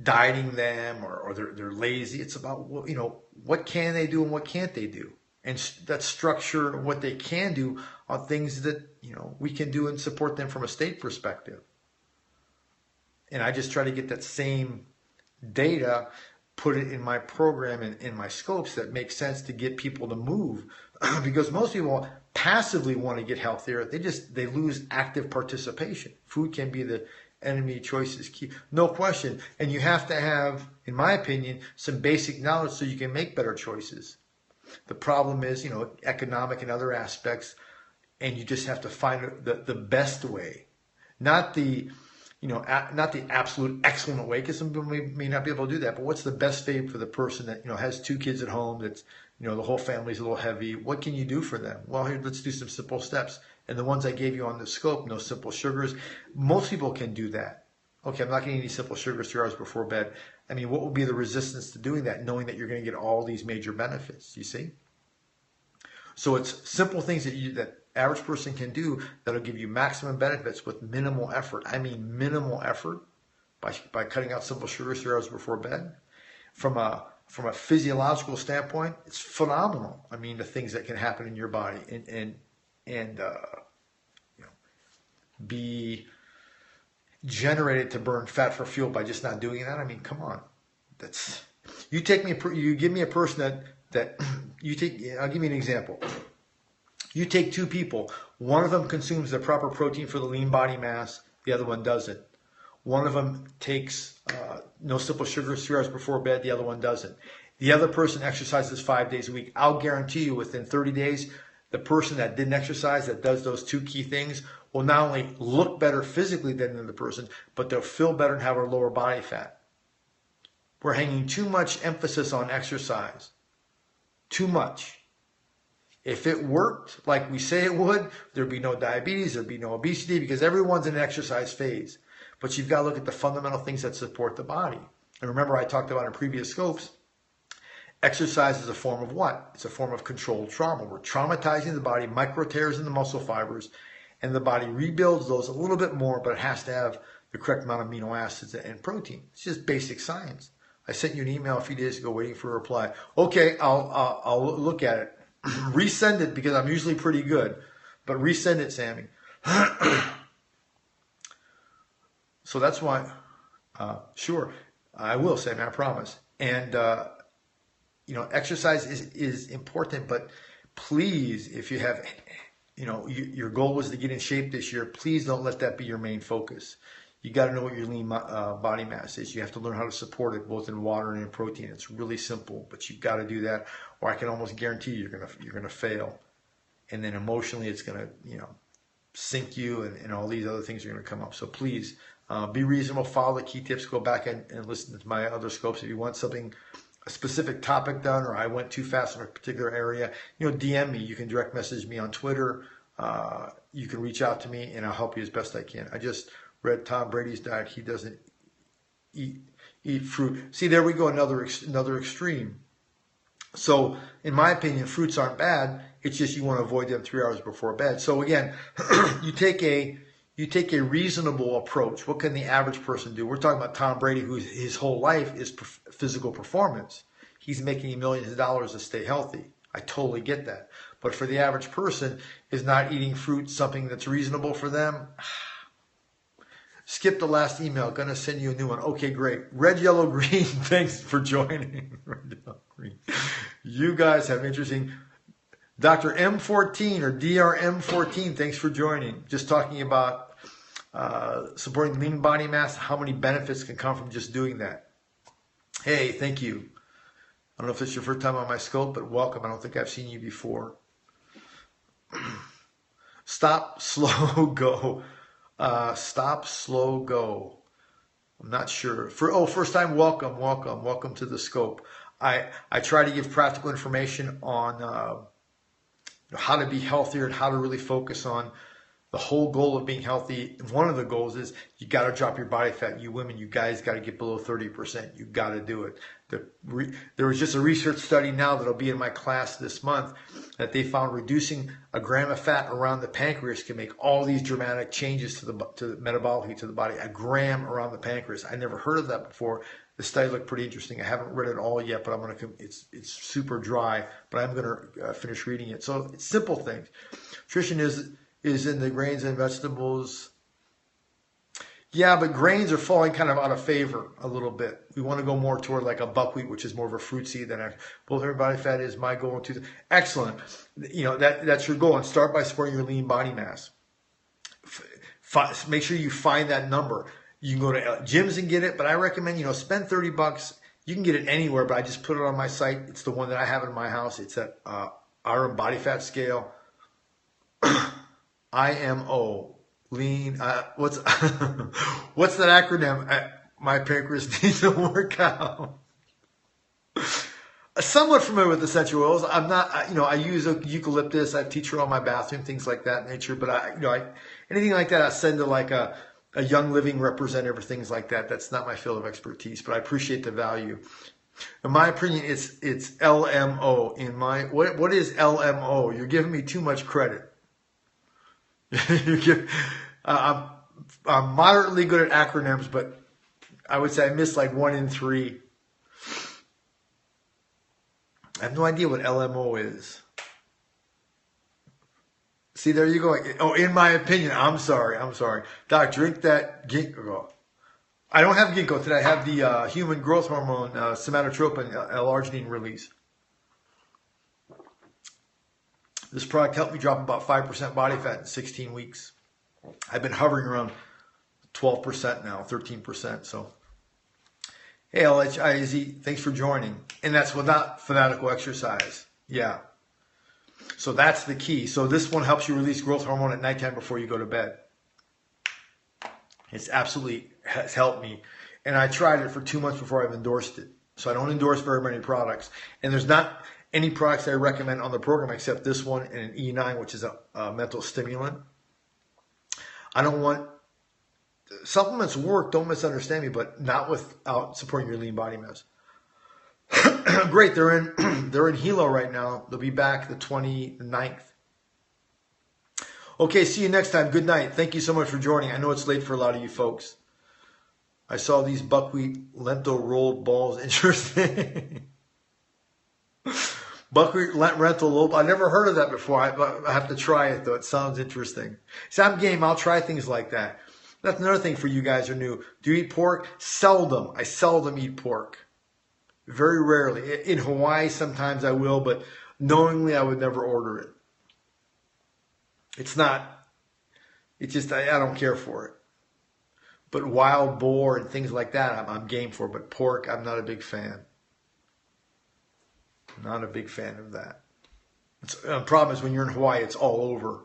S1: dieting them or they're lazy. It's about what can they do and what can't they do, and that structure, what they can do, are things that we can do and support them from a state perspective. And I just try to get that same data, put it in my program and in my scopes that make sense to get people to move, because most people passively want to get healthier. They lose active participation. Food can be the enemy of choice is key, no question. And you have to have, in my opinion, some basic knowledge so you can make better choices. The problem is, economic and other aspects, and you just have to find the best way, not the absolute excellent way, because some people may not be able to do that. But what's the best way for the person that has 2 kids at home, that's the whole family's a little heavy? What can you do for them? Well, here, let's do some simple steps. And the ones I gave you on the scope, no simple sugars, most people can do that. Okay, I'm not going to eat any simple sugars 3 hours before bed. I mean, what would be the resistance to doing that, knowing that you're going to get all these major benefits, you see? So it's simple things that average person can do that'll give you maximum benefits with minimal effort. I mean minimal effort, by cutting out simple sugars 3 hours before bed. From a physiological standpoint, it's phenomenal. I mean, the things that can happen in your body and be generated to burn fat for fuel by just not doing that. I mean, come on. You give me a person that you take. I'll give you an example. You take 2 people. One of them consumes the proper protein for the lean body mass. The other one doesn't. One of them takes no simple sugars 3 hours before bed. The other one doesn't. The other person exercises 5 days a week. I'll guarantee you within 30 days, the person that didn't exercise, that does those 2 key things, will not only look better physically than the other person, but they'll feel better and have a lower body fat. We're hanging too much emphasis on exercise. Too much. If it worked like we say it would, there'd be no diabetes, there'd be no obesity, because everyone's in an exercise phase. But you've got to look at the fundamental things that support the body. And remember, I talked about in previous scopes, exercise is a form of what? It's a form of controlled trauma. We're traumatizing the body, micro tears in the muscle fibers, and the body rebuilds those a little bit more, but it has to have the correct amount of amino acids and protein. It's just basic science. I sent you an email a few days ago waiting for a reply. Okay, I'll look at it. Resend it, because I'm usually pretty good. But resend it, Sammy. So that's why, sure, I will, Sammy, I promise. And, exercise is important, but please, if you have, your goal was to get in shape this year, please don't let that be your main focus. You got to know what your lean body mass is. You have to learn how to support it both in water and in protein. It's really simple, but you've got to do that, or I can almost guarantee you're gonna fail. And then emotionally, it's gonna sink you, and all these other things are gonna come up. So please be reasonable. Follow the key tips. Go back and listen to my other scopes if you want something a specific topic done, or I went too fast in a particular area, DM me. You can direct message me on Twitter. You can reach out to me, and I'll help you as best I can. I just read Tom Brady's diet. He doesn't eat fruit. See, there we go, another extreme. So, in my opinion, fruits aren't bad. It's just you want to avoid them 3 hours before bed. So again, you take a reasonable approach. What can the average person do? We're talking about Tom Brady, who his whole life is physical performance. He's making millions of dollars to stay healthy. I totally get that. But for the average person, is not eating fruit something that's reasonable for them? Skip the last email. Going to send you a new one. Okay, great. Red, yellow, green. Thanks for joining. Red, yellow, green. You guys have interesting. Dr. M14 or DRM14. Thanks for joining. Just talking about supporting lean body mass. How many benefits can come from just doing that? Hey, thank you. I don't know if it's your first time on my scope, but welcome. I don't think I've seen you before. Stop, slow, go. Stop, slow, go. I'm not sure. First time, welcome to the scope. I try to give practical information on how to be healthier and how to really focus on the whole goal of being healthy. One of the goals is you got to drop your body fat. You women, you guys got to get below 30%. You got to do it. There was just a research study now that'll be in my class this month that they found reducing a gram of fat around the pancreas can make all these dramatic changes to the metabolically to the body. A gram around the pancreas. I never heard of that before. The study looked pretty interesting. I haven't read it all yet, but it's super dry, but I'm gonna finish reading it. So it's simple things. Nutrition is in the grains and vegetables. Yeah, but grains are falling kind of out of favor a little bit. We want to go more toward like a buckwheat, which is more of a fruit seed than both everybody fat is my goal. Excellent. That's your goal, and start by supporting your lean body mass. Make sure you find that number. You can go to gyms and get it, but I recommend, spend $30. You can get it anywhere, but I just put it on my site. It's the one that I have in my house. It's at our body fat scale. IMO. Lean, what's that acronym? My pancreas needs to work out. Somewhat familiar with essential oils. I'm not, I use eucalyptus. I feature on my bathroom, things like that nature. But anything like that, I send to like a Young Living representative or things like that. That's not my field of expertise, but I appreciate the value. In my opinion, it's LMO. What is LMO? You're giving me too much credit. I'm moderately good at acronyms, but I would say I missed like 1 in 3. I have no idea what LMO is. See, there you go. Oh, in my opinion, I'm sorry. Doc, drink that ginkgo. I don't have ginkgo today. I have the human growth hormone, somatotropin, L-arginine release. This product helped me drop about 5% body fat in 16 weeks. I've been hovering around 12% now, 13%. So, hey, LHIZ, thanks for joining. And that's without fanatical exercise. Yeah. So that's the key. So this one helps you release growth hormone at nighttime before you go to bed. It's absolutely has helped me. And I tried it for 2 months before I've endorsed it. So I don't endorse very many products. And there's not any products I recommend on the program except this one and an E9, which is a mental stimulant. I don't want supplements work, don't misunderstand me, but not without supporting your lean body mass. Great, they're in Hilo right now. They'll be back the 29th. Okay, see you next time. Good night. Thank you so much for joining. I know it's late for a lot of you folks. I saw these buckwheat lentil rolled balls. Interesting. Buckwheat lentil rolled. I never heard of that before. I have to try it though. It sounds interesting. See, I'm game. I'll try things like that. That's another thing for you guys who are new. Do you eat pork? Seldom. I seldom eat pork. Very rarely. In Hawaii, sometimes I will, but knowingly, I would never order it. It's just, I don't care for it. But wild boar and things like that, I'm game for. But pork, I'm not a big fan. Not a big fan of that. The problem is when you're in Hawaii, it's all over.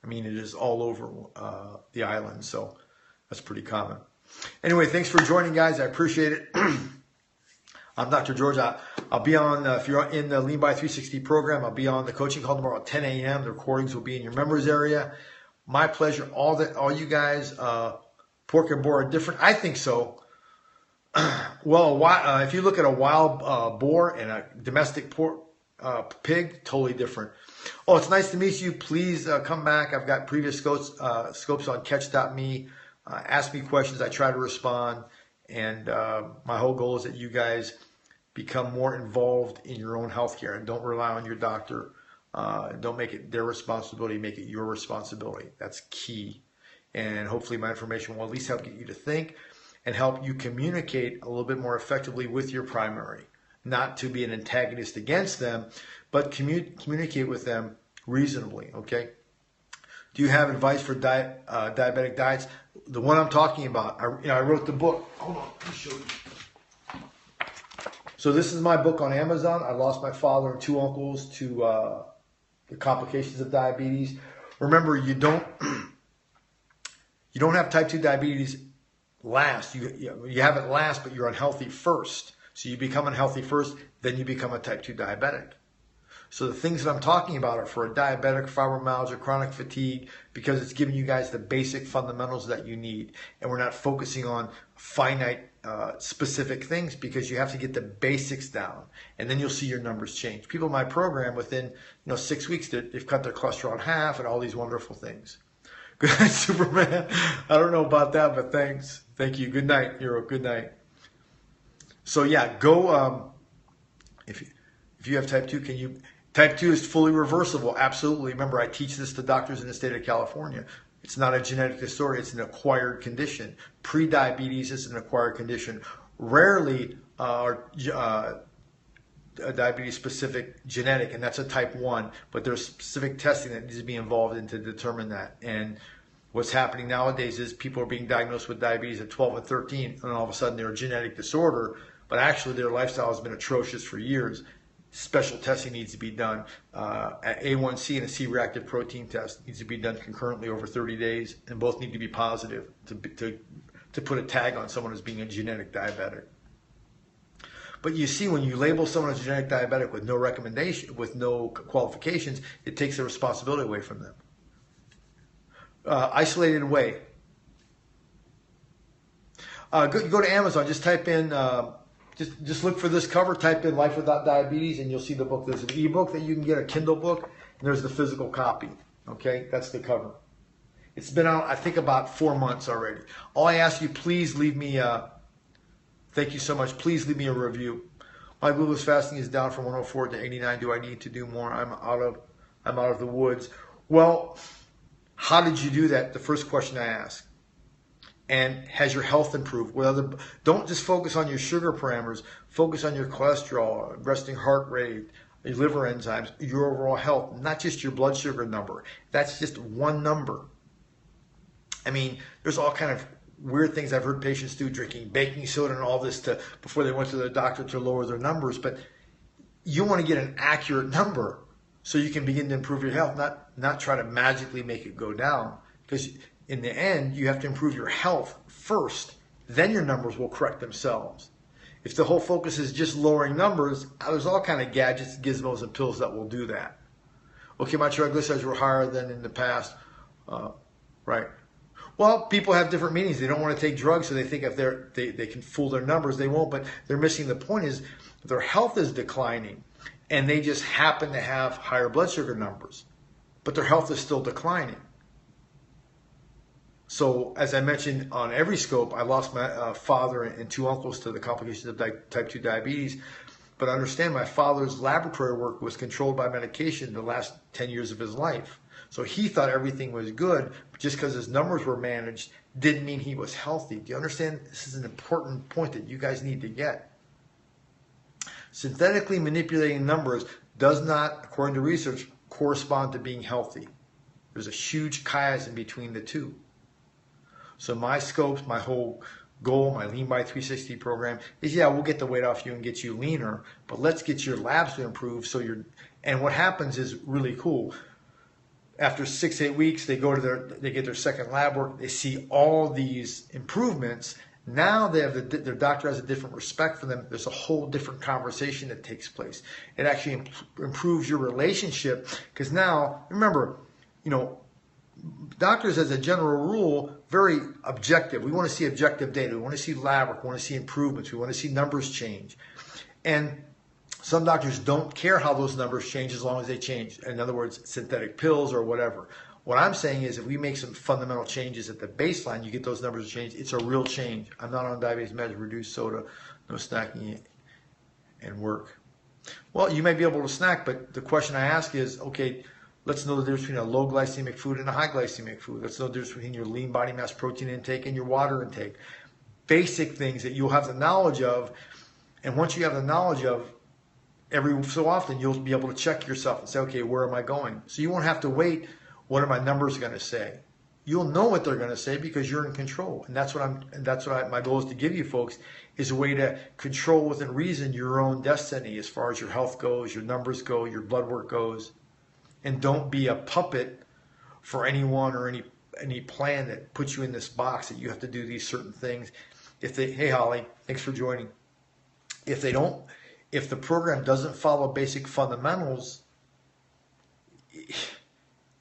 S1: I mean, it is all over the island, so that's pretty common. Anyway, thanks for joining, guys. I appreciate it. I'm Dr. George. I'll be on, if you're in the Lean by 360 program, I'll be on the coaching call tomorrow at 10 a.m. The recordings will be in your members area. My pleasure. All you guys, pork and boar are different. I think so. Well, if you look at a wild boar and a domestic pork, pig, totally different. Oh, it's nice to meet you. Please come back. I've got previous scopes on catch.me. Ask me questions. I try to respond. And my whole goal is that you guys become more involved in your own healthcare and don't rely on your doctor. Don't make it their responsibility. Make it your responsibility. That's key. And hopefully my information will at least help get you to think and help you communicate a little bit more effectively with your primary. Not to be an antagonist against them, but communicate with them reasonably, okay? Do you have advice for diabetic diets? The one I'm talking about, I wrote the book. Hold on, let me show you. So this is my book on Amazon. I lost my father and 2 uncles to the complications of diabetes. Remember, you don't have type 2 diabetes last. You have it last, but you're unhealthy first. So you become unhealthy first, then you become a type 2 diabetic. So the things that I'm talking about are for a diabetic, fibromyalgia, chronic fatigue, because it's giving you guys the basic fundamentals that you need. And we're not focusing on finite specific things because you have to get the basics down. And then you'll see your numbers change. People in my program, within 6 weeks, they've cut their cholesterol in half and all these wonderful things. Good night, Superman. I don't know about that, but thanks. Thank you. Good night, Hero. Good night. So yeah, go, if you have type 2, type 2 is fully reversible, absolutely. Remember, I teach this to doctors in the state of California. It's not a genetic disorder, it's an acquired condition. Pre-diabetes is an acquired condition. Rarely are diabetes-specific genetic, and that's a type 1, but there's specific testing that needs to be involved in to determine that. And what's happening nowadays is people are being diagnosed with diabetes at 12 and 13, and all of a sudden they're a genetic disorder, but actually their lifestyle has been atrocious for years. Special testing needs to be done. A1C and a C-reactive protein test needs to be done concurrently over 30 days, and both need to be positive to put a tag on someone as being a genetic diabetic. But you see, when you label someone as a genetic diabetic with no recommendation, with no qualifications, it takes the responsibility away from them. Isolated way. Go to Amazon, just type in, just look for this cover, type in Life Without Diabetes, and you'll see the book. There's an ebook that you can get, a Kindle book, and there's the physical copy. Okay, that's the cover. It's been out, I think, about 4 months already. All I ask you, please leave me, thank you so much, please leave me a review. My glucose fasting is down from 104 to 89. Do I need to do more? I'm out of the woods. Well, how did you do that? The first question I ask. And has your health improved? Don't just focus on your sugar parameters. Focus on your cholesterol, resting heart rate, your liver enzymes, your overall health, not just your blood sugar number. That's just one number. I mean, there's all kind of weird things I've heard patients do, drinking baking soda and all this before they went to the doctor to lower their numbers. But you want to get an accurate number so you can begin to improve your health, not try to magically make it go down. Because in the end, you have to improve your health first, then your numbers will correct themselves. If the whole focus is just lowering numbers, there's all kind of gadgets, gizmos, and pills that will do that. Okay, my triglycerides were higher than in the past. Right. Well, people have different meanings. They don't want to take drugs, so they think if they can fool their numbers, they won't. But they're missing the point is their health is declining, and they just happen to have higher blood sugar numbers. But their health is still declining. So, as I mentioned on every scope, I lost my father and 2 uncles to the complications of type 2 diabetes. But understand, my father's laboratory work was controlled by medication the last 10 years of his life. So he thought everything was good, but just because his numbers were managed didn't mean he was healthy. Do you understand? This is an important point that you guys need to get. Synthetically manipulating numbers does not, according to research, correspond to being healthy. There's a huge chiasm between the two. So my scopes, my whole goal, my Lean by 360 program is, yeah, we'll get the weight off you and get you leaner, but let's get your labs to improve. And what happens is really cool. After 6-8 weeks, they get their second lab work. They see all these improvements. Now their doctor has a different respect for them. There's a whole different conversation that takes place. It actually improves your relationship, because now, remember, doctors as a general rule, very objective. We want to see objective data. We want to see lab work. We want to see improvements. We want to see numbers change. And some doctors don't care how those numbers change as long as they change. In other words, synthetic pills or whatever. What I'm saying is if we make some fundamental changes at the baseline, you get those numbers to change. It's a real change. I'm not on diabetes meds, reduced soda, no snacking, and work. Well, you may be able to snack, but the question I ask is, okay, let's know the difference between a low glycemic food and a high glycemic food. Let's know the difference between your lean body mass protein intake and your water intake. Basic things that you'll have the knowledge of, and once you have the knowledge of, every so often you'll be able to check yourself and say, okay, where am I going? So you won't have to wait. What are my numbers going to say? You'll know what they're going to say because you're in control. And that's what my goal is to give you folks, is a way to control within reason your own destiny as far as your health goes, your numbers go, your blood work goes. And don't be a puppet for anyone or any plan that puts you in this box that you have to do these certain things. Hey Holly, thanks for joining. If the program doesn't follow basic fundamentals,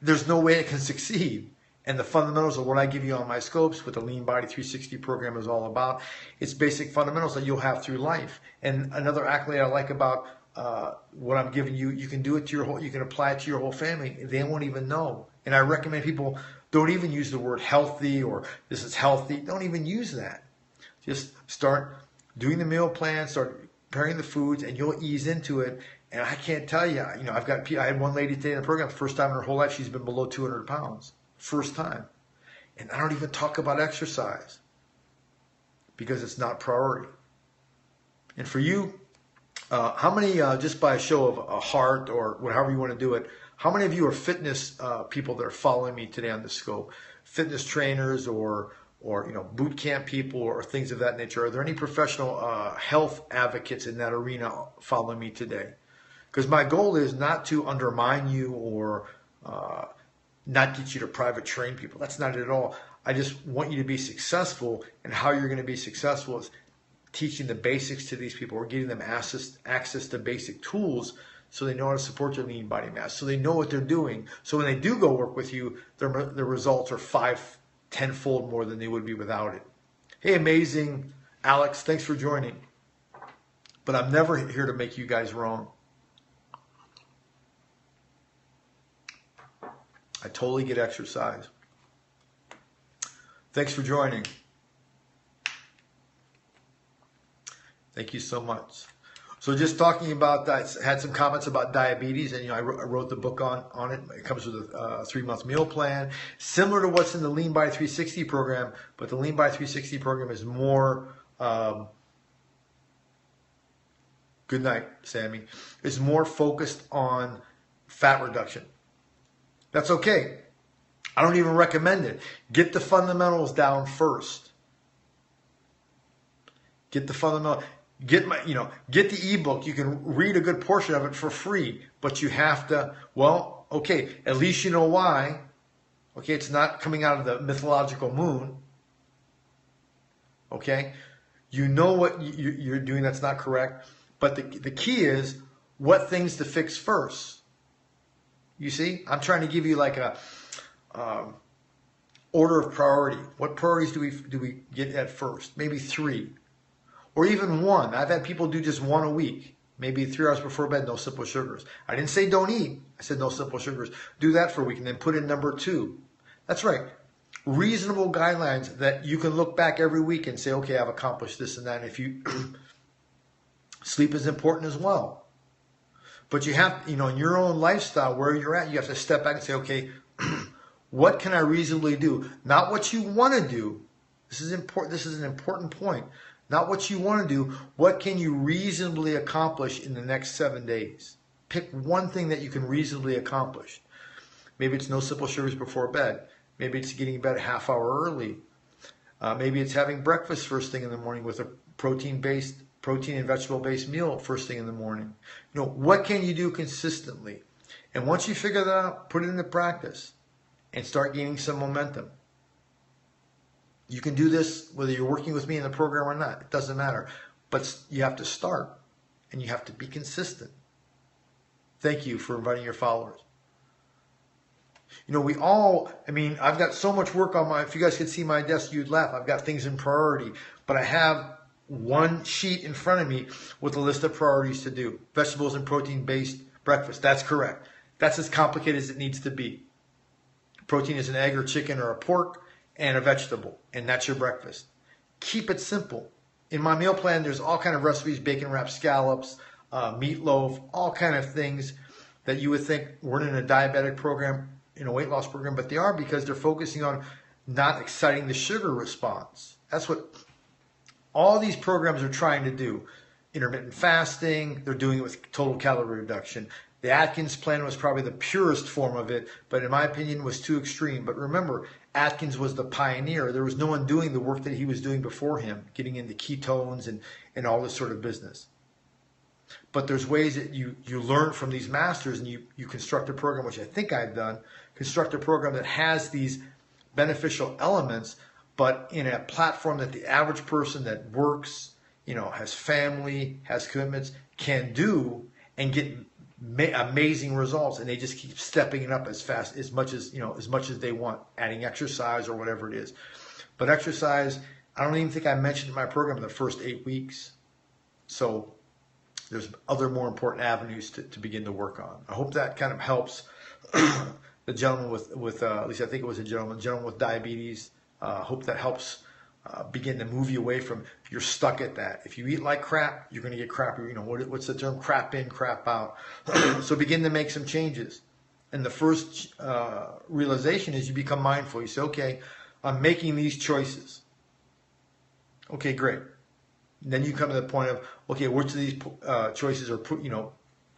S1: there's no way it can succeed. And the fundamentals of what I give you on my scopes, what the Lean Body 360 program is all about, it's basic fundamentals that you'll have through life. And another accolade I like about what I'm giving you, you can do it to you can apply it to your whole family. They won't even know. And I recommend people don't even use the word healthy or this is healthy. Don't even use that. Just start doing the meal plan, start preparing the foods, and you'll ease into it. And I can't tell you, I had one lady today in the program, first time in her whole life, she's been below 200 pounds. First time. And I don't even talk about exercise because it's not priority. And for you, how many, just by a show of a heart or however you want to do it, how many of you are fitness people that are following me today on the scope? Fitness trainers or boot camp people or things of that nature? Are there any professional health advocates in that arena following me today? Because my goal is not to undermine you or not get you to private train people. That's not it at all. I just want you to be successful, and how you're going to be successful is teaching the basics to these people or getting them access to basic tools so they know how to support their lean body mass, so they know what they're doing. So when they do go work with you, their results are 5-10-fold more than they would be without it. Hey, amazing Alex, thanks for joining. But I'm never here to make you guys wrong. I totally get exercise. Thanks for joining. Thank you so much. So just talking about that, I had some comments about diabetes, and I wrote the book on it. It comes with a 3-month meal plan, similar to what's in the Lean Body 360 program, but the Lean Body 360 program is more, good night, Sammy, is more focused on fat reduction. That's okay. I don't even recommend it. Get the fundamentals down first. Get the fundamental. Get the ebook. You can read a good portion of it for free, but you have to. Well, okay. At least you know why. Okay, it's not coming out of the mythological moon. Okay, you know what you're doing. That's not correct. But the key is what things to fix first. You see, I'm trying to give you like a order of priority. What priorities do we get at first? Maybe 3, or even 1. I've had people do just 1 a week, maybe 3 hours before bed, no simple sugars. I didn't say don't eat. I said no simple sugars. Do that for a week and then put in number 2. That's right. Reasonable guidelines that you can look back every week and say, okay, I've accomplished this and that. And if you sleep is important as well. But you have, in your own lifestyle, where you're at, you have to step back and say, okay, what can I reasonably do? Not what you want to do. This is important. This is an important point. Not what you want to do. What can you reasonably accomplish in the next 7 days? Pick one thing that you can reasonably accomplish. Maybe it's no simple sugars before bed. Maybe it's getting to bed a half hour early. Maybe it's having breakfast first thing in the morning with a protein and vegetable-based meal first thing in the morning. What can you do consistently? And once you figure that out, put it into practice and start gaining some momentum. You can do this whether you're working with me in the program or not. It doesn't matter. But you have to start, and you have to be consistent. Thank you for inviting your followers. You know, we all, I mean, I've got so much work on if you guys could see my desk, you'd laugh. I've got things in priority, but I have one sheet in front of me with a list of priorities to do. Vegetables and protein-based breakfast. That's correct. That's as complicated as it needs to be. Protein is an egg or chicken or a pork and a vegetable, and that's your breakfast. Keep it simple. In my meal plan, there's all kind of recipes, bacon wrapped scallops, meatloaf, all kind of things that you would think weren't in a diabetic program, in a weight loss program, but they are because they're focusing on not exciting the sugar response. That's what all these programs are trying to do. Intermittent fasting, they're doing it with total calorie reduction. The Atkins plan was probably the purest form of it, but in my opinion was too extreme. But remember, Atkins was the pioneer. There was no one doing the work that he was doing before him, getting into ketones and all this sort of business. But there's ways that you learn from these masters, and you construct a program, which I think I've done, construct a program that has these beneficial elements, but in a platform that the average person that works, you know, has family, has commitments, can do and get amazing results, and they just keep stepping it up as much as they want, adding exercise or whatever it is. But exercise, I don't even think I mentioned in my program in the first 8 weeks. So there's other more important avenues to begin to work on. I hope that kind of helps the gentleman with at least I think it was a gentleman with diabetes. Hope that helps begin to move you away from, you're stuck at that. If you eat like crap, you're going to get crap. You know, what's the term? Crap in, crap out. So begin to make some changes. And the first realization is you become mindful. You say, okay, I'm making these choices. Okay, great. And then you come to the point of, okay, which of these choices are,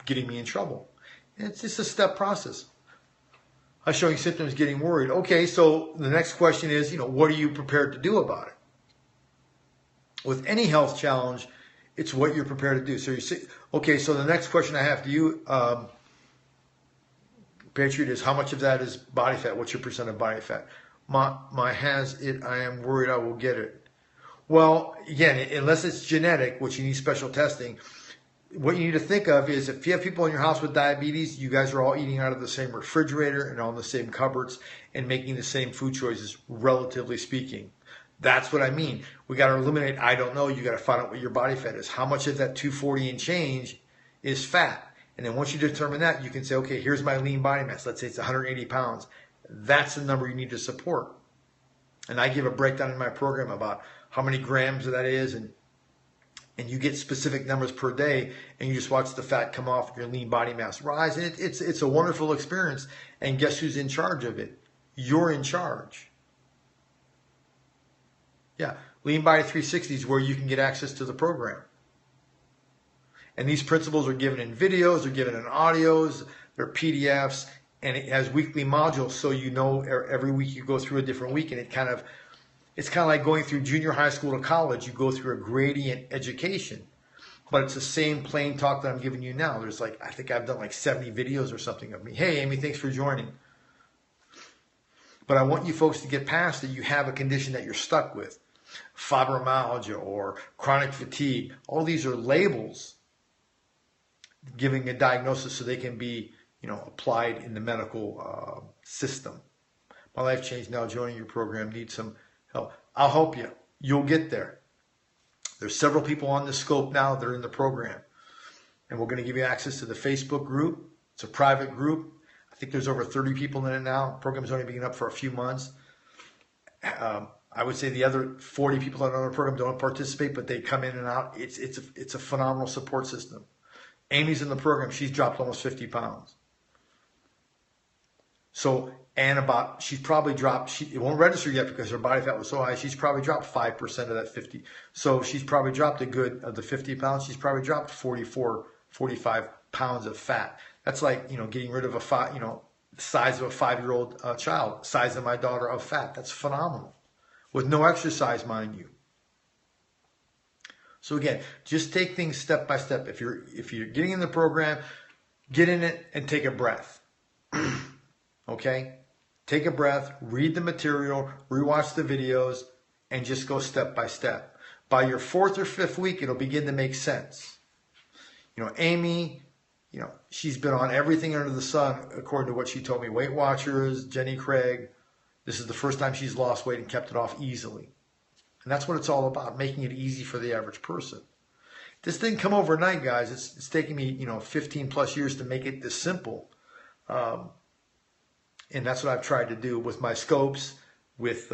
S1: getting me in trouble? And it's just a step process. I'm showing symptoms, getting worried. Okay, so the next question is, what are you prepared to do about it? With any health challenge, it's what you're prepared to do. So you say, okay, so the next question I have to you, Patriot, is how much of that is body fat? What's your percent of body fat? My has it, I am worried I will get it. Well, again, unless it's genetic, which you need special testing, what you need to think of is if you have people in your house with diabetes, you guys are all eating out of the same refrigerator and on the same cupboards and making the same food choices, relatively speaking. That's what I mean. We got to eliminate, I don't know, you got to find out what your body fat is. How much of that 240 and change is fat? And then once you determine that, you can say, okay, here's my lean body mass. Let's say it's 180 pounds. That's the number you need to support. And I give a breakdown in my program about how many grams that is, and you get specific numbers per day, and you just watch the fat come off, your lean body mass rise, and it's a wonderful experience. And guess who's in charge of it? You're in charge. Yeah, Lean Body 360 is where you can get access to the program. And these principles are given in videos, they're given in audios, they're PDFs, and it has weekly modules, so every week you go through a different week, and it's kind of like going through junior high school to college. You go through a gradient education, but it's the same plain talk that I'm giving you now. There's I think I've done 70 videos or something of me. Hey, Amy, thanks for joining. But I want you folks to get past that you have a condition that you're stuck with. Fibromyalgia or chronic fatigue. All these are labels giving a diagnosis so they can be, applied in the medical system. My life changed now. Joining your program. Need some help. I'll help you. You'll get there. There's several people on the scope now that are in the program. And we're going to give you access to the Facebook group. It's a private group. I think there's over 30 people in it now. The program's only been up for a few months. I would say the other 40 people that are on the program don't participate, but they come in and out. It's a phenomenal support system. Amy's in the program. She's dropped almost 50 pounds. So, and she's probably dropped, it won't register yet because her body fat was so high, she's probably dropped 5% of that 50. So she's probably dropped of the 50 pounds, she's probably dropped 44, 45 pounds of fat. That's like, getting rid of the size of a 5-year-old child, size of my daughter of fat. That's phenomenal. With no exercise, mind you. So again, just take things step by step. If you're getting in the program, get in it and take a breath. Okay? Take a breath, read the material, rewatch the videos, and just go step by step. By your 4th or 5th week, it'll begin to make sense. You know, Amy, you know, she's been on everything under the sun, according to what she told me. Weight Watchers, Jenny Craig. This is the first time she's lost weight and kept it off easily. And that's what it's all about, making it easy for the average person. This didn't come overnight, guys. It's taken me, you know, 15 plus years to make it this simple. And that's what I've tried to do with my scopes, with,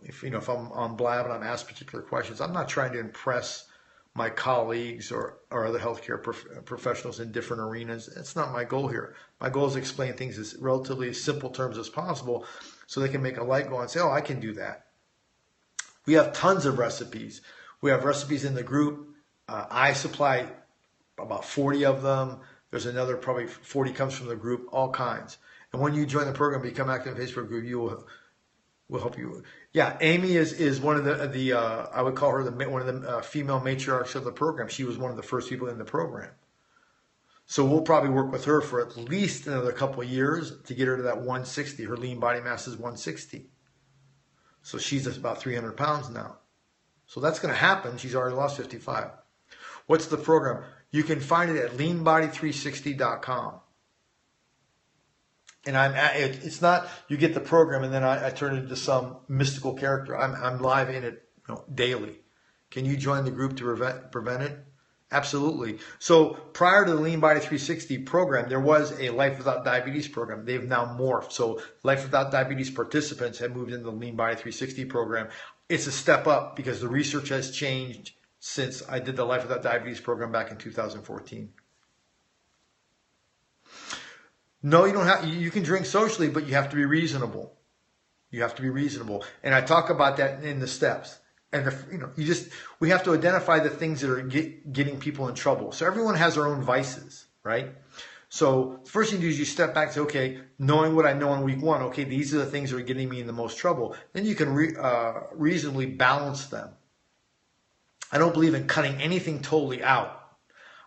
S1: if I'm on Blab and I'm asked particular questions, I'm not trying to impress my colleagues or other healthcare professionals in different arenas. That's not my goal here. My goal is to explain things as relatively simple terms as possible so they can make a light go and say, oh, I can do that. We have tons of recipes. We have recipes in the group. I supply about 40 of them. There's another probably 40 comes from the group, all kinds. And when you join the program, become active in the Facebook group, you will help you. Yeah, Amy is one of the I would call her one of the female matriarchs of the program. She was one of the first people in the program. So we'll probably work with her for at least another couple of years to get her to that 160. Her lean body mass is 160. So she's about 300 pounds now. So that's going to happen. She's already lost 55. What's the program? You can find it at leanbody360.com. And it's not you get the program and then I turn it into some mystical character. I'm live in it, you know, daily. Can you join the group to prevent it? Absolutely. So prior to the Lean Body 360 program, there was a Life Without Diabetes program. They've now morphed. So Life Without Diabetes participants have moved into the Lean Body 360 program. It's a step up because the research has changed since I did the Life Without Diabetes program back in 2014. No, you don't have. You can drink socially, but you have to be reasonable. You have to be reasonable, and I talk about that in the steps. And we have to identify the things that are getting people in trouble. So everyone has their own vices, right? So the first thing you do is you step back and say, okay, knowing what I know in week 1, okay, these are the things that are getting me in the most trouble. Then you can reasonably balance them. I don't believe in cutting anything totally out.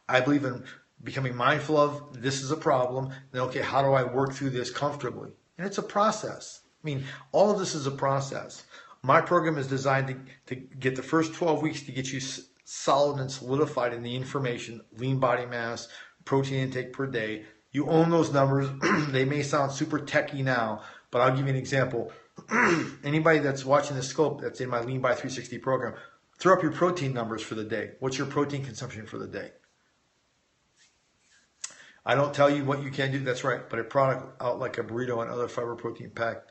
S1: I believe in becoming mindful of this is a problem. Then, okay, how do I work through this comfortably? And it's a process. I mean, all of this is a process. My program is designed to get the first 12 weeks to get you solid and solidified in the information, lean body mass, protein intake per day. You own those numbers. They may sound super techy now, but I'll give you an example. Anybody that's watching the scope that's in my Lean Body 360 program, throw up your protein numbers for the day. What's your protein consumption for the day? I don't tell you what you can do. That's right. But a product out like a burrito and other fiber protein pack.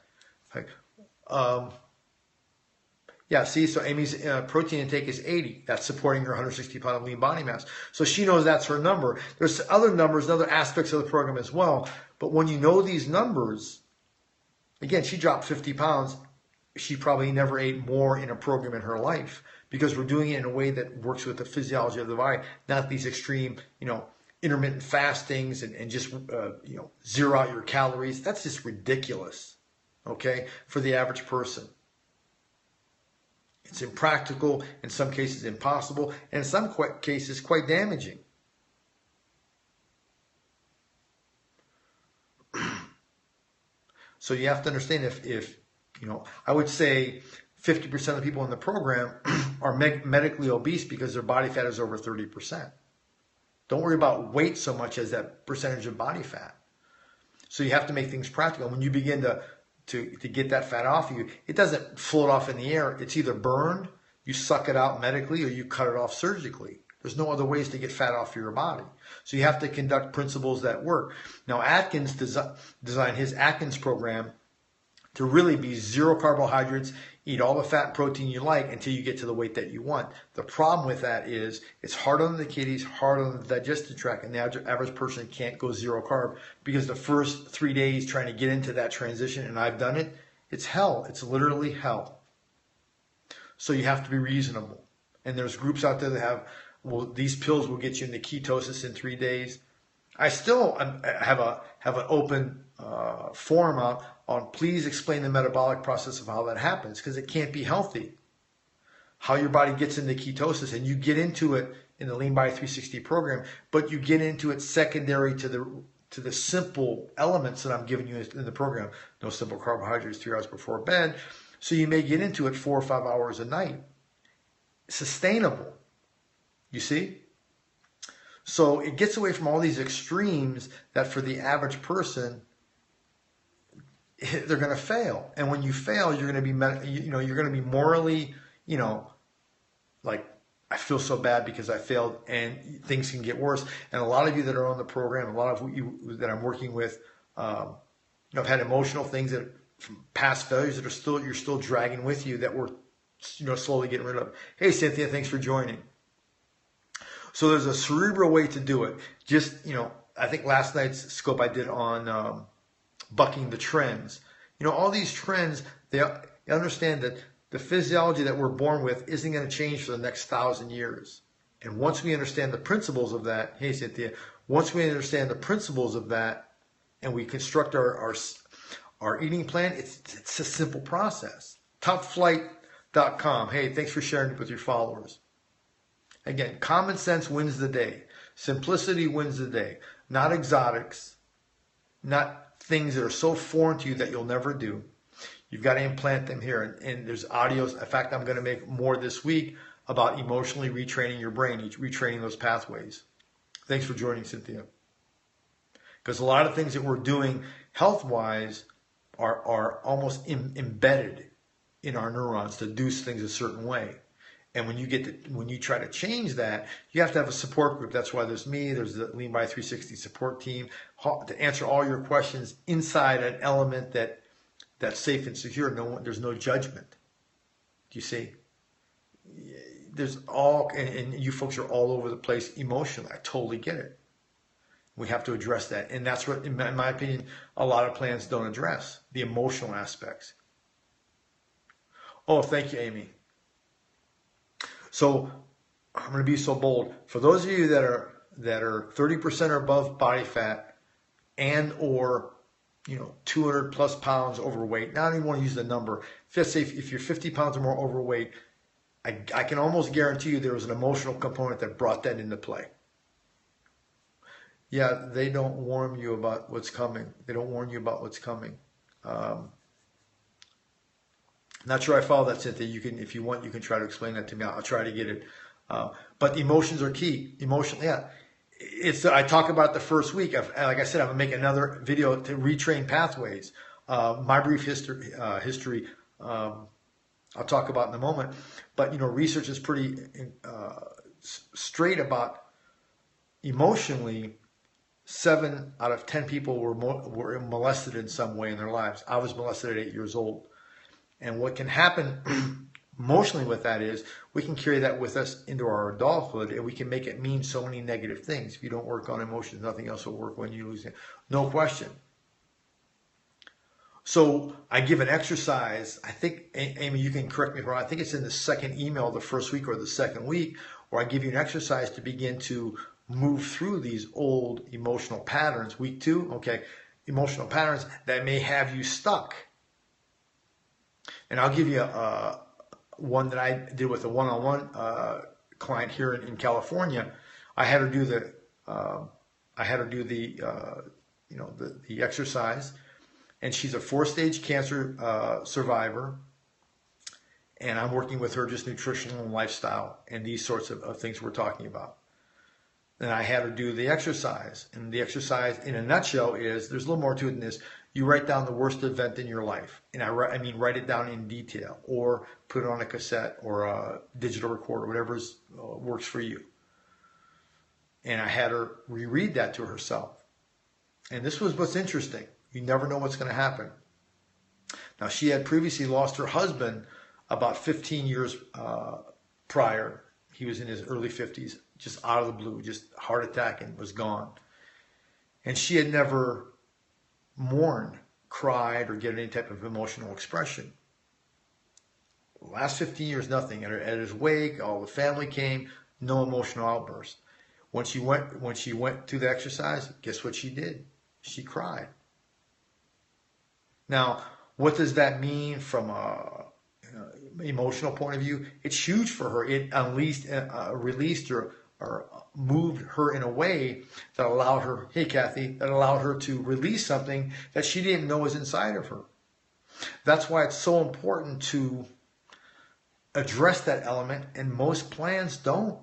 S1: Yeah, see, so Amy's protein intake is 80. That's supporting her 160 pound of lean body mass. So she knows that's her number. There's other numbers and other aspects of the program as well. But when you know these numbers, again, she dropped 50 pounds. She probably never ate more in a program in her life because we're doing it in a way that works with the physiology of the body, not these extreme, intermittent fastings and just, zero out your calories. That's just ridiculous, okay, for the average person. It's impractical, in some cases impossible, and in some cases quite damaging. So you have to understand if I would say 50% of the people in the program are medically obese because their body fat is over 30%. Don't worry about weight so much as that percentage of body fat. So you have to make things practical. When you begin to get that fat off of you, it doesn't float off in the air. It's either burned, you suck it out medically, or you cut it off surgically. There's no other ways to get fat off your body. So you have to conduct principles that work. Now, Atkins designed his Atkins program to really be zero carbohydrates, eat all the fat and protein you like until you get to the weight that you want. The problem with that is it's hard on the kidneys, hard on the digestive tract, and the average person can't go zero carb because the first 3 days trying to get into that transition, and I've done it, it's hell. It's literally hell. So you have to be reasonable. And there's groups out there that have, well, these pills will get you into ketosis in 3 days. I still have an open forum out on please explain the metabolic process of how that happens, because it can't be healthy. How your body gets into ketosis, and you get into it in the Lean Body 360 program, but you get into it secondary to the simple elements that I'm giving you in the program. No simple carbohydrates 3 hours before bed. So you may get into it 4 or 5 hours a night. Sustainable. You see? So it gets away from all these extremes that for the average person, they're going to fail. And when you fail, you're going to be, you're going to be morally, like, I feel so bad because I failed, and things can get worse. And a lot of you that are on the program, a lot of you that I'm working with, have had emotional things that from past failures that are you're still dragging with you that we're, slowly getting rid of. Hey, Cynthia, thanks for joining. So there's a cerebral way to do it. Just, I think last night's scope I did on bucking the trends. All these trends, they understand that the physiology that we're born with isn't going to change for the next 1,000 years. And once we understand the principles of that, hey Cynthia, once we understand the principles of that and we construct our eating plan, it's a simple process. Topflight.com. Hey, thanks for sharing it with your followers. Again, common sense wins the day. Simplicity wins the day. Not exotics, not things that are so foreign to you that you'll never do. You've got to implant them here. And there's audios. In fact, I'm going to make more this week about emotionally retraining your brain, retraining those pathways. Thanks for joining, Cynthia. Because a lot of things that we're doing health-wise are almost embedded in our neurons to do things a certain way. And when you try to change that, you have to have a support group. That's why there's me, there's the Lean by 360 support team to answer all your questions inside an element that's safe and secure. There's no judgment. Do you see? There's and you folks are all over the place emotionally. I totally get it. We have to address that. And that's what, in my opinion, a lot of plans don't address, the emotional aspects. Oh, thank you, Amy. So I'm going to be so bold. For those of you that are 30% or above body fat and or 200 plus pounds overweight, now I don't even want to use the number. Say if you're 50 pounds or more overweight, I can almost guarantee you there was an emotional component that brought that into play. Yeah, they don't warn you about what's coming. They don't warn you about what's coming. Not sure I follow that, Cynthia. You can, if you want, you can try to explain that to me. I'll try to get it. But emotions are key. I talk about the first week. Like I said, I'm gonna make another video to retrain pathways. My brief history. I'll talk about in a moment. But research is pretty straight about emotionally. 7 out of 10 people were molested in some way in their lives. I was molested at 8 years old. And what can happen emotionally with that is we can carry that with us into our adulthood, and we can make it mean so many negative things. If you don't work on emotions, nothing else will work when you lose it. No question. So I give an exercise. I think, Amy, you can correct me if I'm wrong. I think it's in the second email, the first week or the second week, where I give you an exercise to begin to move through these old emotional patterns. Week 2, okay, emotional patterns that may have you stuck. And I'll give you one that I did with a one-on-one client here in California. I had her do the exercise, and she's a 4-stage cancer survivor. And I'm working with her just nutritional and lifestyle and these sorts of things we're talking about. And I had her do the exercise. And the exercise, in a nutshell, is there's a little more to it than this. You write down the worst event in your life. And I mean write it down in detail, or put it on a cassette or a digital recorder, whatever works for you. And I had her reread that to herself. And this was what's interesting. You never know what's going to happen. Now, she had previously lost her husband about 15 years prior. He was in his early 50s, just out of the blue, just heart attack, and was gone. And she had never mourned, cried, or given any type of emotional expression. The last 15 years, nothing. At his wake, all the family came, no emotional outburst. When she went to the exercise, guess what she did? She cried. Now, what does that mean from a emotional point of view? It's huge for her. It released her or moved her in a way that allowed her, hey Kathy, that allowed her to release something that she didn't know was inside of her. That's why it's so important to address that element, and most plans don't.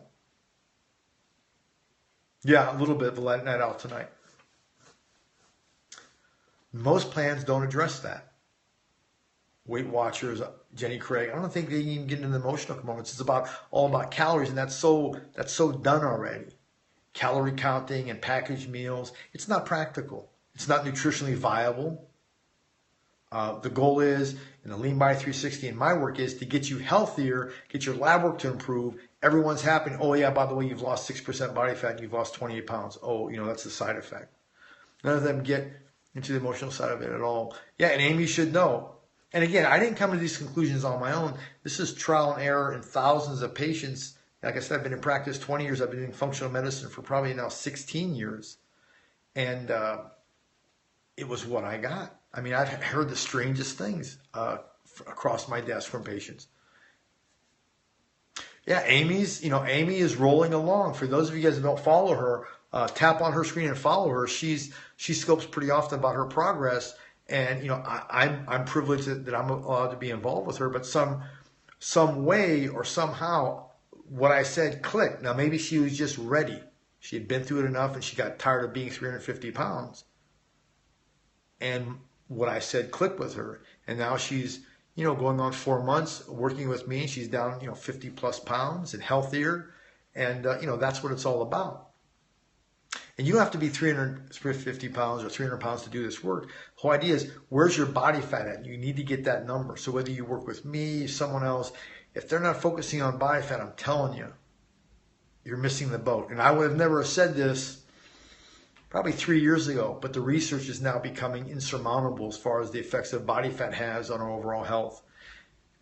S1: Yeah, a little bit of a night out tonight. Most plans don't address that. Weight Watchers, Jenny Craig, I don't think they even get into the emotional components. It's all about calories, and that's so done already. Calorie counting and packaged meals. It's not practical. It's not nutritionally viable. The goal is, in the Lean Body 360 and my work, is to get you healthier, get your lab work to improve. Everyone's happy. Oh yeah, by the way, you've lost 6% body fat and you've lost 28 pounds. Oh, that's the side effect. None of them get into the emotional side of it at all. Yeah, and Amy should know. And again, I didn't come to these conclusions on my own. This is trial and error in thousands of patients. Like I said, I've been in practice 20 years. I've been doing functional medicine for probably now 16 years. And it was what I got. I mean, I've heard the strangest things across my desk from patients. Yeah, Amy is rolling along. For those of you guys who don't follow her, tap on her screen and follow her. She scopes pretty often about her progress. And I'm privileged that I'm allowed to be involved with her, but some way or somehow what I said clicked. Now maybe she was just ready. She had been through it enough and she got tired of being 350 pounds. And what I said clicked with her. And now she's, going on 4 months working with me. She's down, 50 plus pounds and healthier. And, that's what it's all about. And you don't have to be 350 pounds or 300 pounds to do this work. The whole idea is, where's your body fat at? You need to get that number. So whether you work with me, someone else, if they're not focusing on body fat, I'm telling you, you're missing the boat. And I would have never said this probably 3 years ago, but the research is now becoming insurmountable as far as the effects that body fat has on our overall health.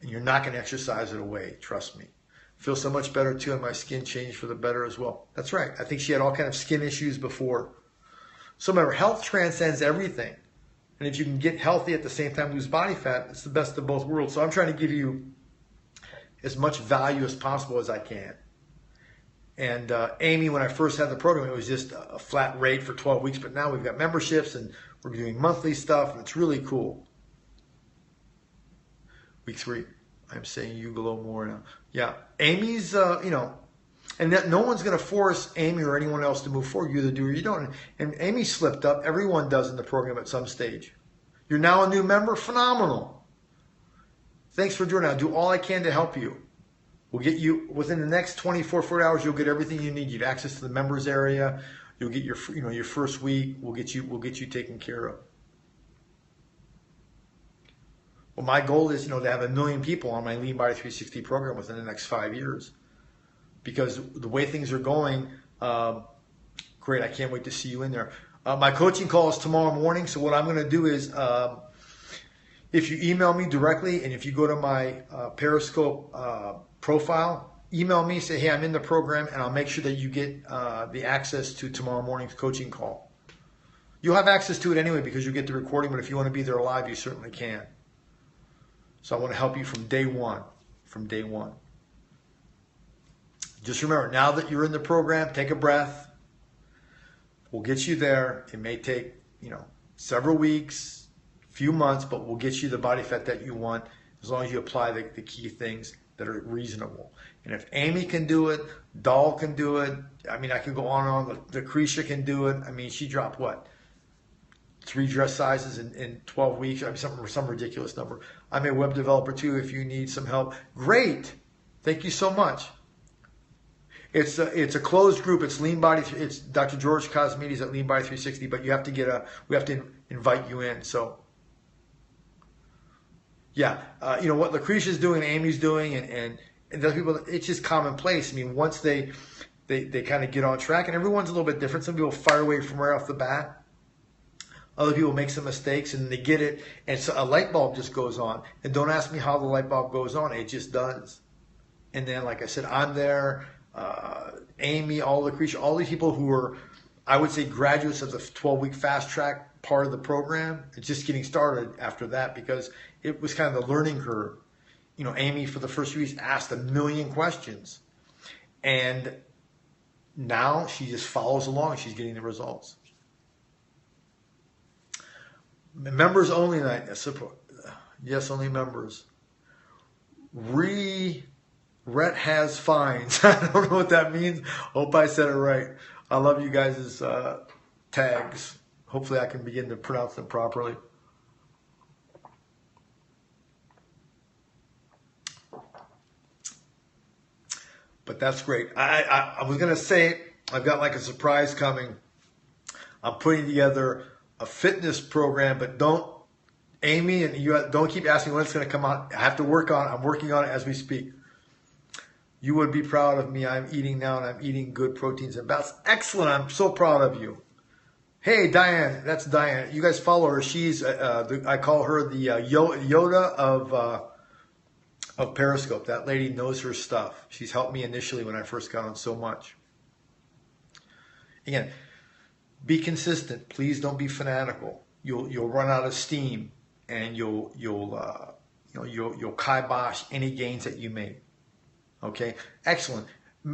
S1: And you're not going to exercise it away, trust me. Feel so much better too, and my skin changed for the better as well. That's right. I think she had all kind of skin issues before. So remember, health transcends everything. And if you can get healthy at the same time lose body fat, it's the best of both worlds. So I'm trying to give you as much value as possible as I can. And Amy, when I first had the program, it was just a flat rate for 12 weeks. But now we've got memberships and we're doing monthly stuff, and it's really cool. Week 3. I'm saying you glow more now. Yeah, Amy's, and that no one's going to force Amy or anyone else to move forward. You either do or you don't. And Amy slipped up. Everyone does in the program at some stage. You're now a new member? Phenomenal. Thanks for joining. I'll do all I can to help you. We'll get you, within the next 24, 40 hours, you'll get everything you need. You have access to the members area. You'll get your, your first week. We'll get you taken care of. Well, my goal is, to have 1 million people on my Lean Body 360 program within the next 5 years. Because the way things are going, great, I can't wait to see you in there. My coaching call is tomorrow morning, so what I'm going to do is, if you email me directly, and if you go to my Periscope profile, email me, say, hey, I'm in the program, and I'll make sure that you get the access to tomorrow morning's coaching call. You'll have access to it anyway because you get the recording, but if you want to be there live, you certainly can. So I want to help you from day one. Just remember, now that you're in the program, take a breath. We'll get you there. It may take, several weeks, few months, but we'll get you the body fat that you want as long as you apply the key things that are reasonable. And if Amy can do it, Dahl can do it. I mean, I can go on and on. Lucretia can do it. I mean, she dropped what? 3 dress sizes in 12 weeks. I mean, some ridiculous number. I'm a web developer too. If you need some help, great. Thank you so much. It's a closed group. It's Lean Body. It's Dr. George Kosmides at Lean Body 360. But you have to we have to invite you in. So yeah, what Lucretia's doing, Amy's doing, and those people. It's just commonplace. I mean, once they kind of get on track, and everyone's a little bit different. Some people fire away from right off the bat. Other people make some mistakes and they get it, and so a light bulb just goes on. And don't ask me how the light bulb goes on; it just does. And then, like I said, I'm there. Amy, all Lucretia, all these people who are, I would say, graduates of the 12-week fast track part of the program. It's just getting started after that because it was kind of the learning curve. Amy for the first few weeks asked 1 million questions, and now she just follows along. She's getting the results. Members only night. Yes, only members. Rhett has fines. I don't know what that means. Hope I said it right. I love you guys' tags. Hopefully I can begin to pronounce them properly. But that's great. I was going to say, I've got like a surprise coming. I'm putting together a fitness program, but don't, Amy, and you don't keep asking when it's going to come out. I have to work on it. I'm working on it as we speak. You would be proud of me. I'm eating now, and I'm eating good proteins and balance. Excellent. I'm so proud of you. Hey, Diane. That's Diane. You guys follow her. She's, I call her the Yoda of Periscope. That lady knows her stuff. She's helped me initially when I first got on so much. Again, be consistent. Please don't be fanatical. You'll run out of steam, and you'll kibosh any gains that you make. Okay, excellent.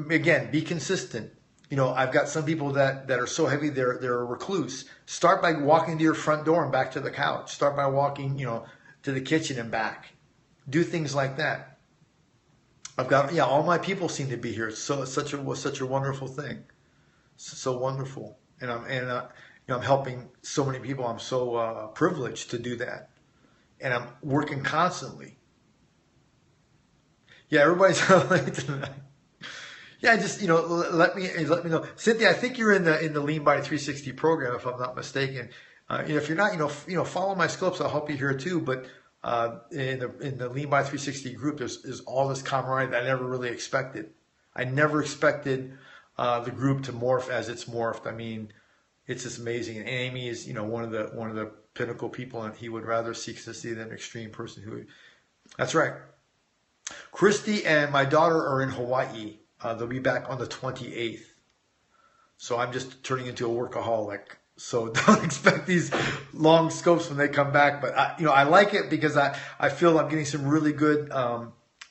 S1: Again, be consistent. You know, I've got some people that are so heavy they're a recluse. Start by walking to your front door and back to the couch. Start by walking, to the kitchen and back. Do things like that. I've got all my people seem to be here. It's such a wonderful thing. So wonderful, and I'm helping so many people. I'm so privileged to do that, and I'm working constantly. Yeah, everybody's late tonight. Yeah, just let me know, Cynthia. I think you're in the Lean Body 360 program, if I'm not mistaken. If you're not, follow my scopes. I'll help you here too. But in the Lean Body 360 group, there's all this camaraderie that I never really expected. I never expected the group to morph as it's morphed. I mean, it's just amazing. And Amy is, one of the pinnacle people, and he would rather seek consistency than an extreme person who. That's right. Christy and my daughter are in Hawaii. They'll be back on the 28th. So I'm just turning into a workaholic. So don't expect these long scopes when they come back. But I like it because I feel I'm getting some really good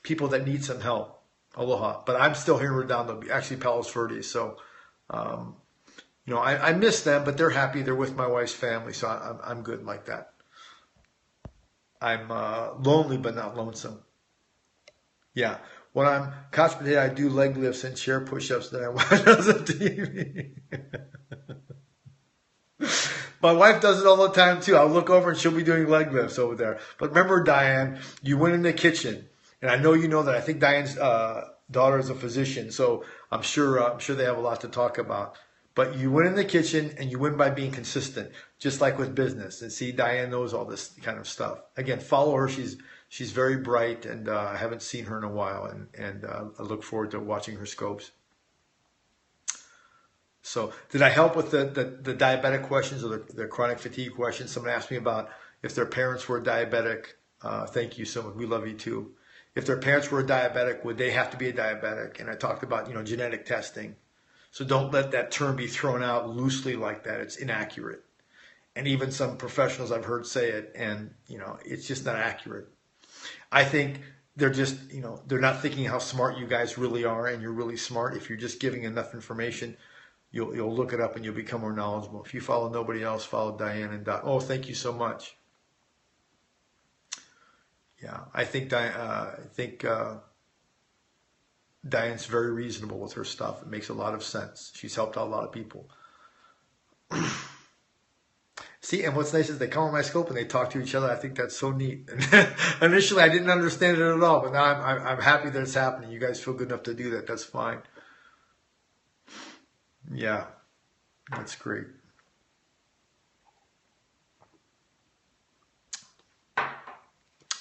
S1: people that need some help. Aloha. But I'm still here in Redondo, actually Palos Verdes. So I miss them, but they're happy. They're with my wife's family, so I'm good like that. I'm lonely but not lonesome. Yeah. When I'm couch potato, I do leg lifts and chair push-ups that I watch on TV. My wife does it all the time too. I'll look over and she'll be doing leg lifts over there. But remember, Diane, you went in the kitchen, and I know you know that. I think Diane's daughter is a physician, so I'm sure they have a lot to talk about. But you win in the kitchen, and you win by being consistent, just like with business. And see, Diane knows all this kind of stuff. Again, follow her. She's very bright, and I haven't seen her in a while, and I look forward to watching her scopes. So did I help with the diabetic questions or the chronic fatigue questions? Someone asked me about if their parents were diabetic. Thank you so much. We love you too. If their parents were diabetic, would they have to be a diabetic? And I talked about, genetic testing. So don't let that term be thrown out loosely like that. It's inaccurate. And even some professionals I've heard say it, and, it's just not accurate. I think they're just, they're not thinking how smart you guys really are, and you're really smart. If you're just giving enough information, you'll look it up and you'll become more knowledgeable. If you follow nobody else, follow Diane and Doc. Oh, thank you so much. Yeah, I think Diane's very reasonable with her stuff. It makes a lot of sense. She's helped out a lot of people. See, and what's nice is they come on my scope and they talk to each other. I think that's so neat. Initially, I didn't understand it at all, but now I'm happy that it's happening. You guys feel good enough to do that. That's fine. Yeah, that's great.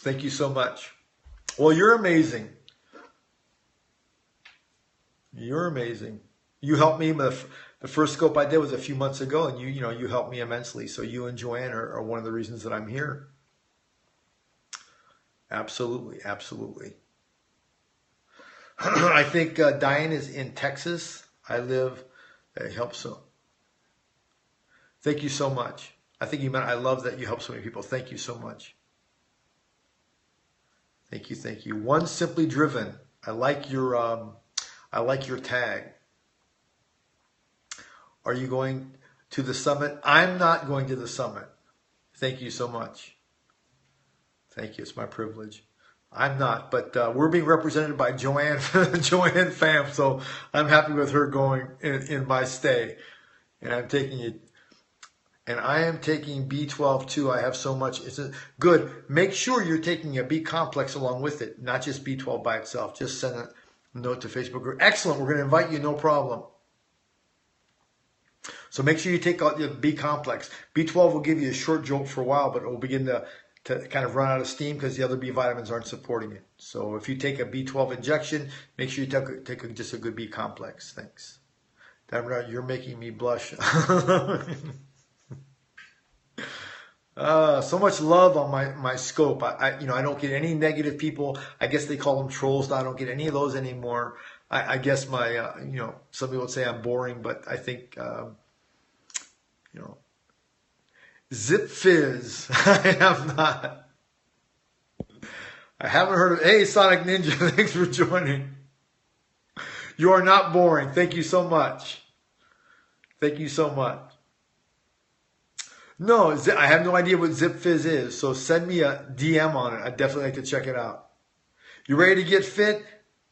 S1: Thank you so much. Well, you're amazing. You're amazing. You helped me with the first scope I did was a few months ago, and you helped me immensely. So you and Joanne are one of the reasons that I'm here. Absolutely, absolutely. I think Diane is in Texas. I live. It helps so. Thank you so much. I think you meant I love that you help so many people. Thank you so much. Thank you, thank you. One Simply Driven. I like your tag. Are you going to the summit? I'm not going to the summit. Thank you so much. Thank you. It's my privilege. I'm not, but we're being represented by Joanne, Joanne Pham, so I'm happy with her going in my stay. And I'm taking it, and I am taking B12 too. I have so much. Good. Make sure you're taking a B complex along with it, not just B12 by itself. Just send a note to Facebook group. Excellent. We're going to invite you, no problem. So make sure you take out the B complex. B12 will give you a short jolt for a while, but it will begin to kind of run out of steam because the other B vitamins aren't supporting it. So if you take a B12 injection, make sure you take just a good B complex. Thanks. You're making me blush. So much love on my scope. I don't get any negative people. I guess they call them trolls. I don't get any of those anymore. I guess my some people would say I'm boring, but I think Zip Fizz. I have not. I haven't heard of. Hey, Sonic Ninja, thanks for joining. You are not boring. Thank you so much. Thank you so much. No, I have no idea what Zip Fizz is, so send me a DM on it. I'd definitely like to check it out. You ready to get fit?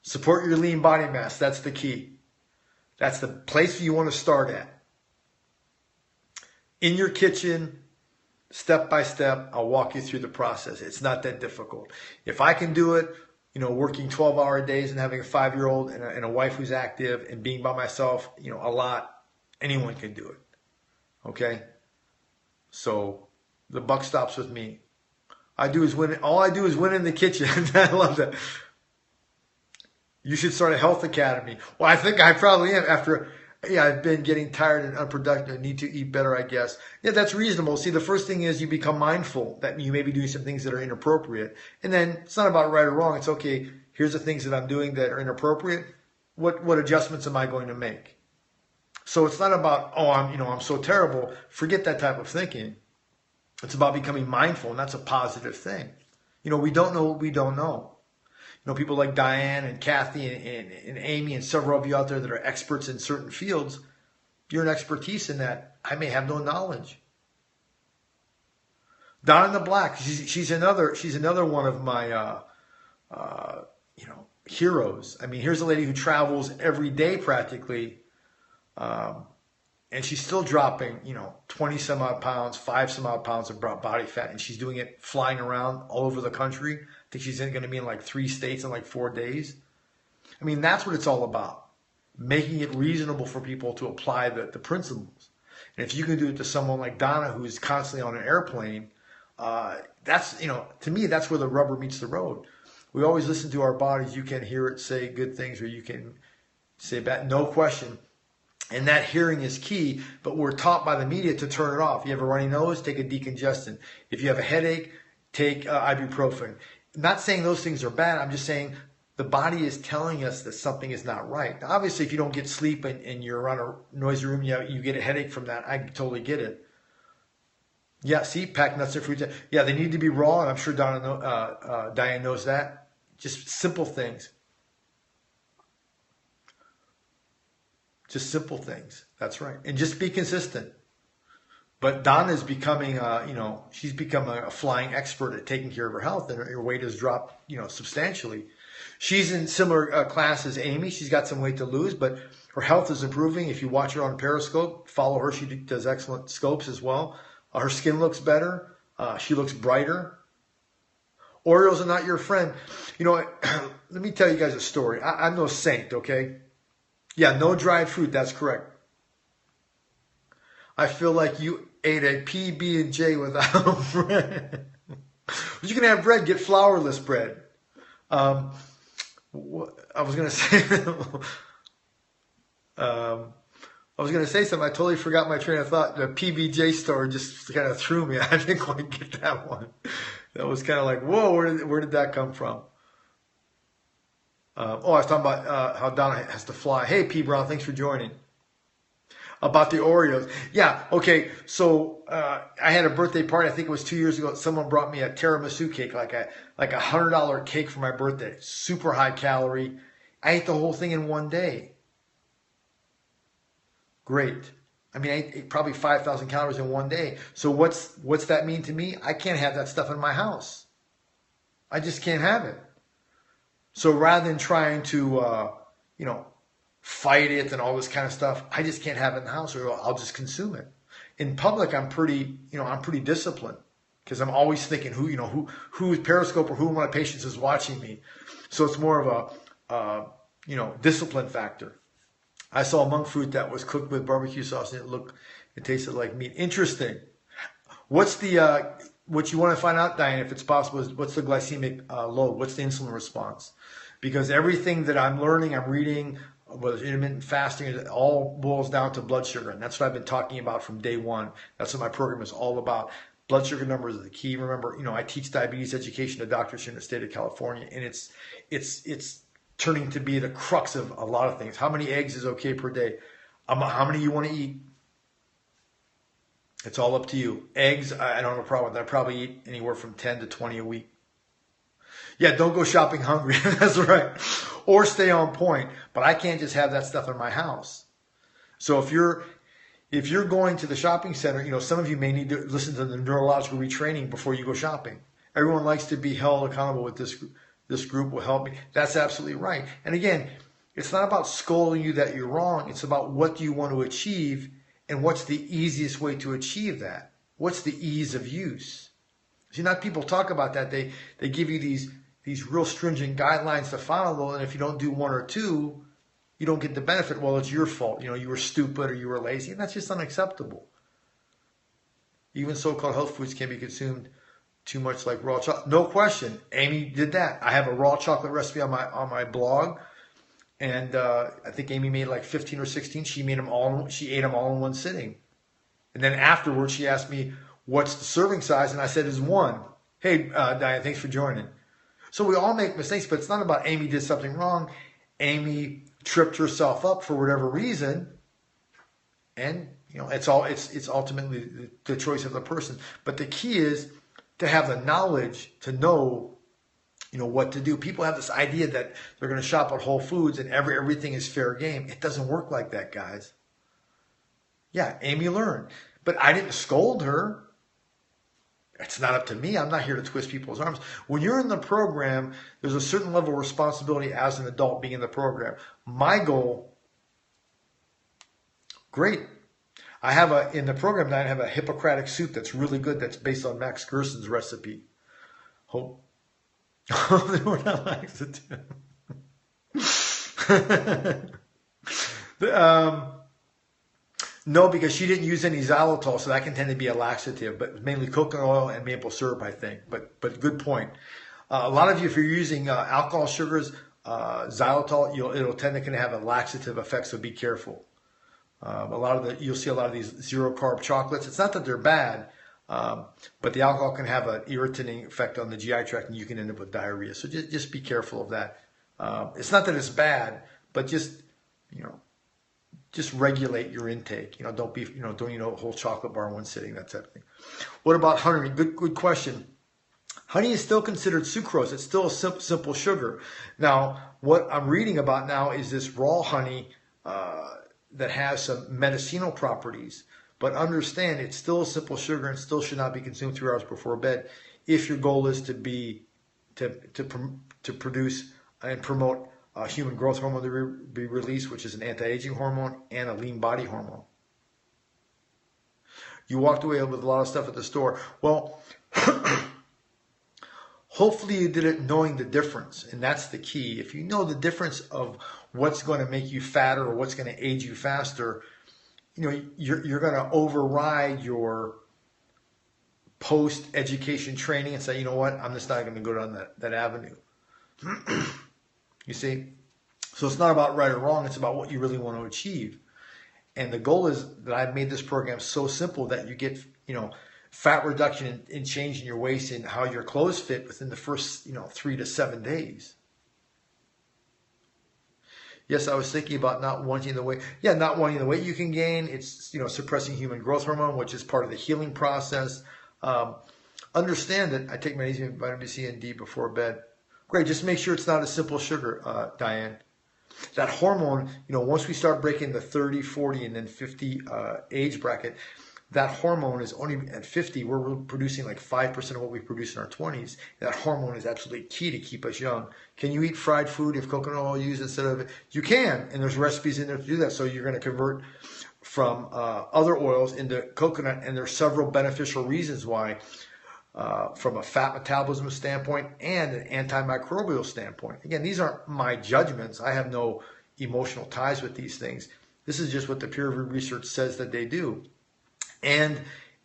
S1: Support your lean body mass. That's the key. That's the place you want to start at. In your kitchen, step by step, I'll walk you through the process. It's not that difficult. If I can do it, working 12-hour days and having a 5-year-old and a wife who's active and being by myself, a lot, anyone can do it. Okay? So the buck stops with me. All I do is win in the kitchen. I love that. You should start a health academy. Well, I think I probably am after... Yeah, I've been getting tired and unproductive. I need to eat better, I guess. Yeah, that's reasonable. See, the first thing is you become mindful that you may be doing some things that are inappropriate. And then it's not about right or wrong. It's okay, here's the things that I'm doing that are inappropriate. What adjustments am I going to make? So it's not about, oh, I'm so terrible. Forget that type of thinking. It's about becoming mindful, and that's a positive thing. We don't know what we don't know. People like Diane and Kathy and Amy and several of you out there that are experts in certain fields, you're an expertise in that. I may have no knowledge. Donna the Black, she's another one of my heroes. I mean, here's a lady who travels every day practically, and she's still dropping 20 some odd pounds, 5 some odd pounds of body fat, and she's doing it flying around all over the country. I think she's going to be in like 3 states in like 4 days. I mean, that's what it's all about. Making it reasonable for people to apply the principles. And if you can do it to someone like Donna, who's constantly on an airplane, that's, to me, that's where the rubber meets the road. We always listen to our bodies. You can hear it say good things or you can say bad, no question. And that hearing is key, but we're taught by the media to turn it off. You have a runny nose, take a decongestant. If you have a headache, take ibuprofen. I'm not saying those things are bad. I'm just saying the body is telling us that something is not right. Now, obviously, if you don't get sleep and you're around a noisy room, you get a headache from that. I totally get it. Yeah, see, pack nuts and fruits. Yeah, they need to be raw, and I'm sure Diane knows that. Just simple things. Just simple things. That's right. And just be consistent. But Donna's becoming, she's become a flying expert at taking care of her health, and her weight has dropped, substantially. She's in similar class as Amy. She's got some weight to lose, but her health is improving. If you watch her on Periscope, follow her. She does excellent scopes as well. Her skin looks better. She looks brighter. Oreos are not your friend. Let me tell you guys a story. I'm no saint, okay? Yeah, no dried fruit. That's correct. I feel like you ate a PB&J without bread. You can have bread. Get flourless bread. I was going to say... I was going to say something. I totally forgot my train of thought. The PBJ store just kind of threw me. I didn't quite get that one. That was kind of like, whoa, where did that come from? I was talking about how Donna has to fly. Hey, P. Brown, thanks for joining. About the Oreos. Yeah, okay. So I had a birthday party. I think it was 2 years ago. Someone brought me a tiramisu cake, like a $100 cake for my birthday. Super high calorie. I ate the whole thing in one day. Great. I mean, I ate probably 5,000 calories in one day. So what's that mean to me? I can't have that stuff in my house. I just can't have it. So rather than trying to, fight it and all this kind of stuff, I just can't have it in the house, or I'll just consume it. In public, I'm pretty disciplined because I'm always thinking who's Periscope or who of my patients is watching me. So it's more of a, discipline factor. I saw a monk fruit that was cooked with barbecue sauce and it tasted like meat. Interesting. What's the, what you want to find out, Diane, if it's possible, is what's the glycemic load? What's the insulin response? Because everything that I'm learning, I'm reading, whether it's intermittent fasting, it all boils down to blood sugar. And that's what I've been talking about from day one. That's what my program is all about. Blood sugar numbers are the key. Remember, I teach diabetes education to doctors here in the state of California, and it's turning to be the crux of a lot of things. How many eggs is okay per day? How many you want to eat? It's all up to you. Eggs, I don't have a problem with that. I probably eat anywhere from 10 to 20 a week. Yeah, don't go shopping hungry. That's right. Or stay on point. But I can't just have that stuff in my house. So if you're going to the shopping center, some of you may need to listen to the neurological retraining before you go shopping. Everyone likes to be held accountable with this group will help me. That's absolutely right. And again, it's not about scolding you that you're wrong. It's about what do you want to achieve and what's the easiest way to achieve that. What's the ease of use? See, not people talk about that. They give you these real stringent guidelines to follow, and if you don't do one or two, you don't get the benefit. Well, it's your fault. You were stupid or you were lazy, and that's just unacceptable. Even so-called health foods can be consumed too much like raw chocolate. No question. Amy did that. I have a raw chocolate recipe on my blog, and I think Amy made like 15 or 16. She ate them all in one sitting. And then afterwards, she asked me, what's the serving size? And I said, it's one. Hey, Diane, thanks for joining. So we all make mistakes, but it's not about Amy did something wrong. Amy tripped herself up for whatever reason. And, it's ultimately the choice of the person. But the key is to have the knowledge to know, what to do. People have this idea that they're going to shop at Whole Foods and everything is fair game. It doesn't work like that, guys. Yeah, Amy learned. But I didn't scold her. It's not up to me. I'm not here to twist people's arms. When you're in the program, there's a certain level of responsibility as an adult being in the program. My goal, great. In the program, I have a Hippocratic soup that's really good. That's based on Max Gerson's recipe. Hope. They were not laxative. No, because she didn't use any xylitol, so that can tend to be a laxative, but mainly coconut oil and maple syrup, I think. But good point. A lot of you, if you're using alcohol sugars, xylitol, it'll tend to have a laxative effect, so be careful. You'll see a lot of these zero carb chocolates. It's not that they're bad, but the alcohol can have an irritating effect on the GI tract, and you can end up with diarrhea. So just be careful of that. It's not that it's bad, but just regulate your intake. Don't eat a whole chocolate bar in one sitting, that type of thing. What about honey? Good question. Honey is still considered sucrose. It's still a simple sugar. Now, what I'm reading about now is this raw honey that has some medicinal properties. But understand, it's still a simple sugar and still should not be consumed 3 hours before bed if your goal is to produce and promote human growth hormone to be released, which is an anti-aging hormone and a lean body hormone. You walked away with a lot of stuff at the store. Well, hopefully you did it knowing the difference, and that's the key. If you know the difference of what's going to make you fatter or what's going to age you faster, you're going to override your post-education training and say, you know what, I'm just not going to go down that avenue. You see? So it's not about right or wrong. It's about what you really want to achieve. And the goal is that I've made this program so simple that you get, fat reduction and change in your waist and how your clothes fit within the first, 3 to 7 days. Yes, I was thinking about not wanting the weight. Yeah, not wanting the weight you can gain. It's, suppressing human growth hormone, which is part of the healing process. Understand that I take magnesium, vitamin C, and D before bed. Great. Just make sure it's not a simple sugar, Diane. That hormone, once we start breaking the 30, 40, and then 50 age bracket, that hormone is only at 50. We're producing like 5% of what we produce in our 20s. That hormone is absolutely key to keep us young. Can you eat fried food if coconut oil used instead of it? You can, and there's recipes in there to do that. So you're going to convert from other oils into coconut, and there's several beneficial reasons why, from a fat metabolism standpoint and an antimicrobial standpoint. Again, these aren't my judgments. I have no emotional ties with these things. This is just what the peer-reviewed research says that they do. And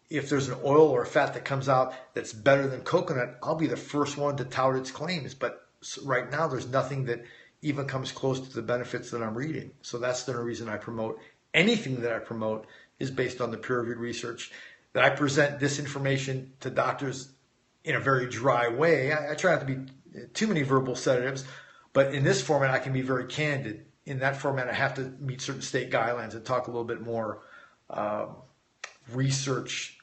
S1: if there's an oil or a fat that comes out that's better than coconut, I'll be the first one to tout its claims. But right now, there's nothing that even comes close to the benefits that I'm reading. So that's the reason I promote. Anything that I promote is based on the peer-reviewed research. That I present this information to doctors in a very dry way. I try not to be too many verbal sedatives, but in this format, I can be very candid. In that format, I have to meet certain state guidelines and talk a little bit more research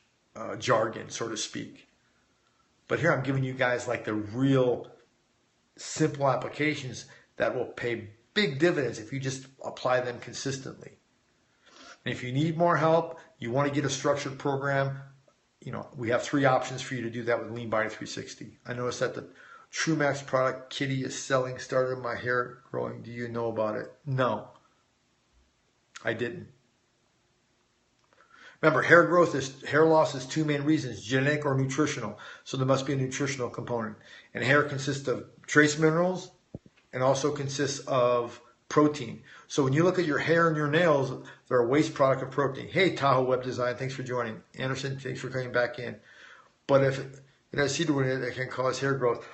S1: jargon, so to speak. But here I'm giving you guys like the real simple applications that will pay big dividends if you just apply them consistently. And if you need more help, you want to get a structured program, we have 3 options for you to do that with Lean Body 360. I noticed that the TrueMax product Kitty is selling started my hair growing. Do you know about it? No, I didn't. Remember, hair loss is 2 main reasons, genetic or nutritional. So there must be a nutritional component. And hair consists of trace minerals and also consists of protein. So when you look at your hair and your nails, they're a waste product of protein. Hey, Tahoe Web Design, thanks for joining. Anderson, thanks for coming back in. But if it has cedarwood in it, it can cause hair growth.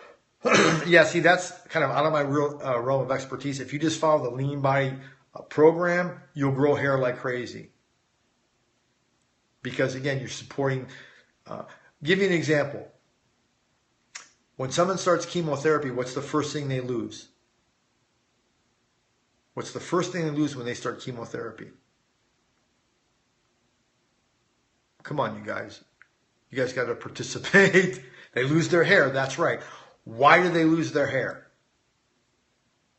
S1: Yeah, see, that's kind of out of my real realm of expertise. If you just follow the Lean Body program, you'll grow hair like crazy. Because again, you're supporting, give you an example. When someone starts chemotherapy, what's the first thing they lose? What's the first thing they lose when they start chemotherapy? Come on, you guys. You guys got to participate. They lose their hair. That's right. Why do they lose their hair?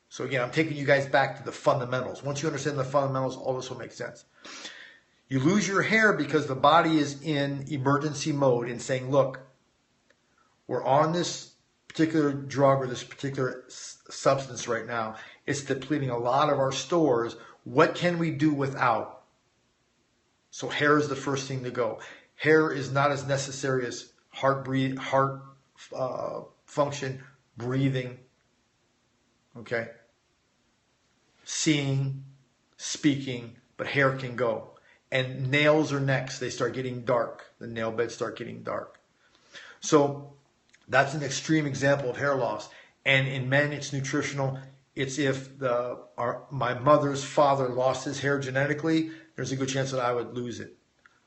S1: So again, I'm taking you guys back to the fundamentals. Once you understand the fundamentals, all this will make sense. You lose your hair because the body is in emergency mode and saying, look, we're on this particular drug or this particular substance right now. It's depleting a lot of our stores. What can we do without? So hair is the first thing to go. Hair is not as necessary as heart function, breathing, okay? Seeing, speaking, but hair can go. And nails are next. They start getting dark. The nail beds start getting dark. So that's an extreme example of hair loss. And in men, it's nutritional. It's if my mother's father lost his hair genetically, there's a good chance that I would lose it.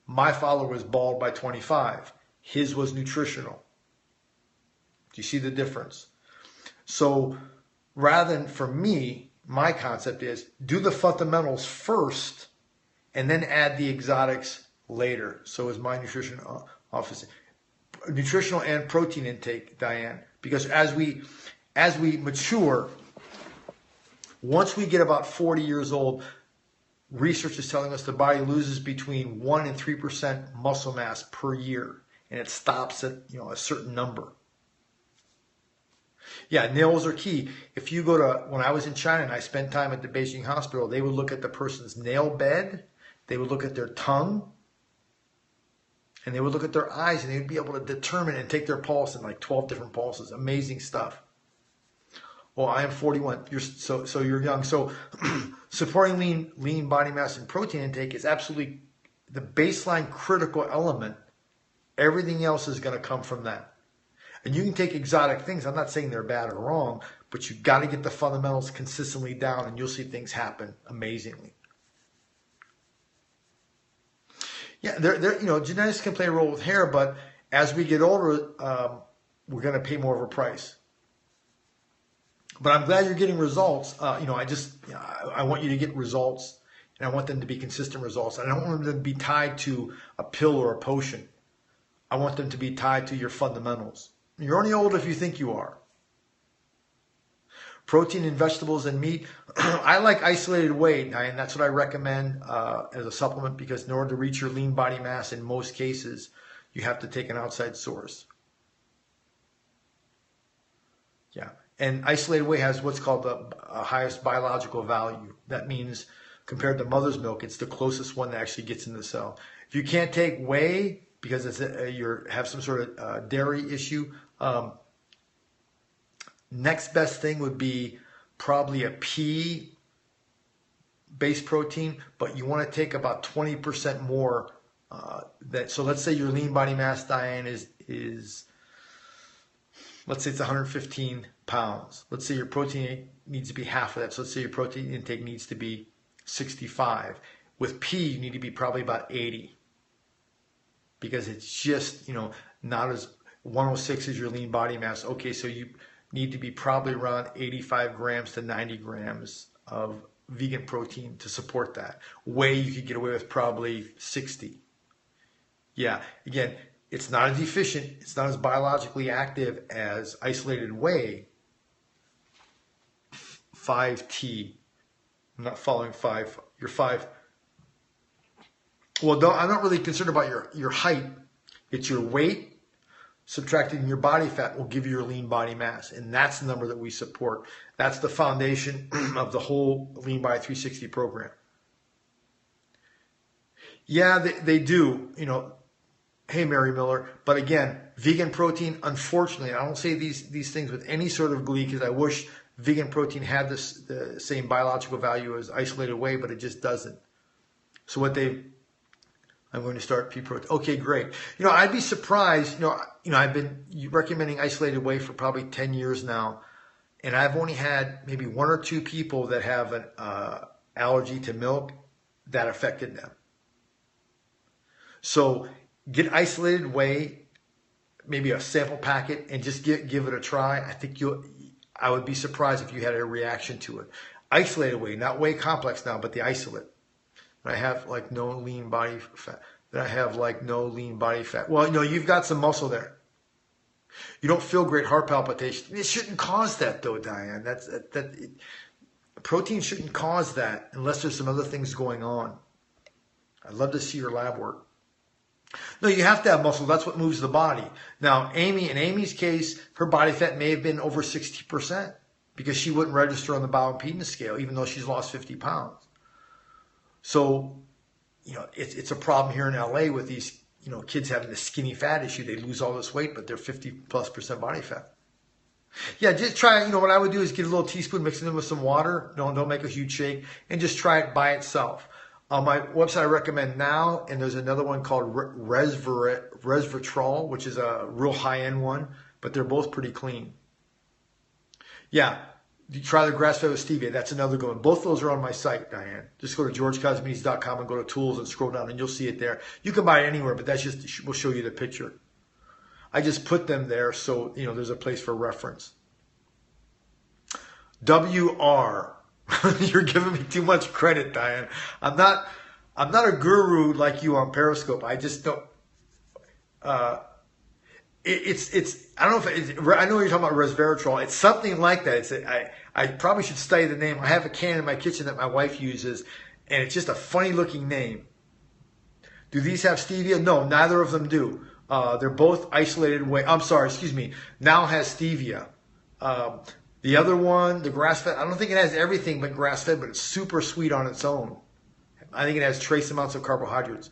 S1: My father was bald by 25. His was nutritional. Do you see the difference? So rather than, for me, my concept is do the fundamentals first and then add the exotics later. So is my nutrition office. Nutritional and protein intake, Diane. Because as we mature, once we get about 40 years old, research is telling us the body loses between 1% and 3% muscle mass per year. And it stops at a certain number. Yeah, nails are key. If you go to, when I was in China and I spent time at the Beijing hospital, they would look at the person's nail bed, they would look at their tongue, and they would look at their eyes, and they'd be able to determine and take their pulse in like 12 different pulses. Amazing stuff. Well, I am 41. So you're young. So supporting lean body mass and protein intake is absolutely the baseline critical element. Everything else is going to come from that. And you can take exotic things. I'm not saying they're bad or wrong, but you've got to get the fundamentals consistently down, and you'll see things happen amazingly. Yeah, genetics can play a role with hair, but as we get older, we're going to pay more of a price. But I'm glad you're getting results. I want you to get results, and I want them to be consistent results. And I don't want them to be tied to a pill or a potion. I want them to be tied to your fundamentals. You're only old if you think you are. Protein in vegetables and meat. I like isolated whey, and that's what I recommend as a supplement, because in order to reach your lean body mass, in most cases, you have to take an outside source. Yeah, and isolated whey has what's called the highest biological value. That means compared to mother's milk, it's the closest one that actually gets in the cell. If you can't take whey because it's you have some sort of dairy issue, next best thing would be probably a pea-based protein, but you want to take about 20% more. So let's say your lean body mass, Diane, is let's say it's 115 pounds. Let's say your protein needs to be half of that. So let's say your protein intake needs to be 65. With pea, you need to be probably about 80, because it's just, not as 106 is your lean body mass. Okay, so you need to be probably around 85 grams to 90 grams of vegan protein to support that. Whey, you could get away with probably 60. Yeah, again, it's not as efficient, it's not as biologically active as isolated whey. 5T. I'm not following 5. You're 5. Well, I'm not really concerned about your height. It's your weight subtracting your body fat will give you your lean body mass, and that's the number that we support. That's the foundation of the whole Lean Body 360 program. Yeah, they do, hey, Mary Miller, but again, vegan protein, unfortunately, I don't say these things with any sort of glee, because I wish vegan protein had the same biological value as isolated whey, but it just doesn't. So I'm going to start pea protein. Okay, great. I'd be surprised. I've been recommending isolated whey for probably 10 years now, and I've only had maybe 1 or 2 people that have an allergy to milk that affected them. So get isolated whey, maybe a sample packet, and just give it a try. I would be surprised if you had a reaction to it. Isolated whey, not whey complex now, but the isolate. I have like no lean body fat. Then I have like no lean body fat. Well, you've got some muscle there. You don't feel great heart palpitation. It shouldn't cause that, though, Diane. Protein shouldn't cause that unless there's some other things going on. I'd love to see your lab work. No, you have to have muscle. That's what moves the body. Now, in Amy's case, her body fat may have been over 60% because she wouldn't register on the bowel impedance scale, even though she's lost 50 pounds. So, it's a problem here in LA with these, kids having the skinny fat issue. They lose all this weight, but they're 50+% body fat. Yeah, just try, what I would do is get a little teaspoon, mix it in with some water. Don't make a huge shake, and just try it by itself. On my website, I recommend now, and there's another one called Resveratrol, which is a real high-end one, but they're both pretty clean. Yeah. You try the grass-fed with stevia. That's another good one. Both of those are on my site, Diane. Just go to georgekosmides.com and go to tools and scroll down, and you'll see it there. You can buy it anywhere, but that's just, we'll show you the picture. I just put them there so, there's a place for reference. WR. You're giving me too much credit, Diane. I'm not a guru like you on Periscope. I just don't. I don't know if I know you're talking about resveratrol. It's something like that. I probably should study the name. I have a can in my kitchen that my wife uses, and it's just a funny looking name. Do these have stevia? No, neither of them do. They're both isolated whey. I'm sorry, excuse me. Now has stevia. The other one, the grass-fed, I don't think it has everything but grass-fed, but it's super sweet on its own. I think it has trace amounts of carbohydrates.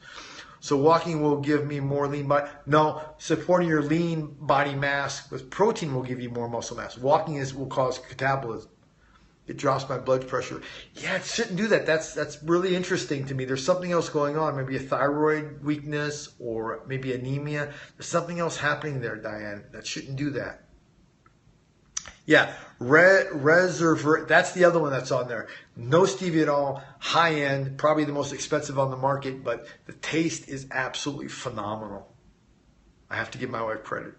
S1: So walking will give me more lean body. No, supporting your lean body mass with protein will give you more muscle mass. Walking will cause catabolism. It drops my blood pressure. Yeah, it shouldn't do that. That's really interesting to me. There's something else going on. Maybe a thyroid weakness or maybe anemia. There's something else happening there, Diane. That shouldn't do that. Yeah, that's the other one that's on there. No stevia at all, high end, probably the most expensive on the market, but the taste is absolutely phenomenal. I have to give my wife credit.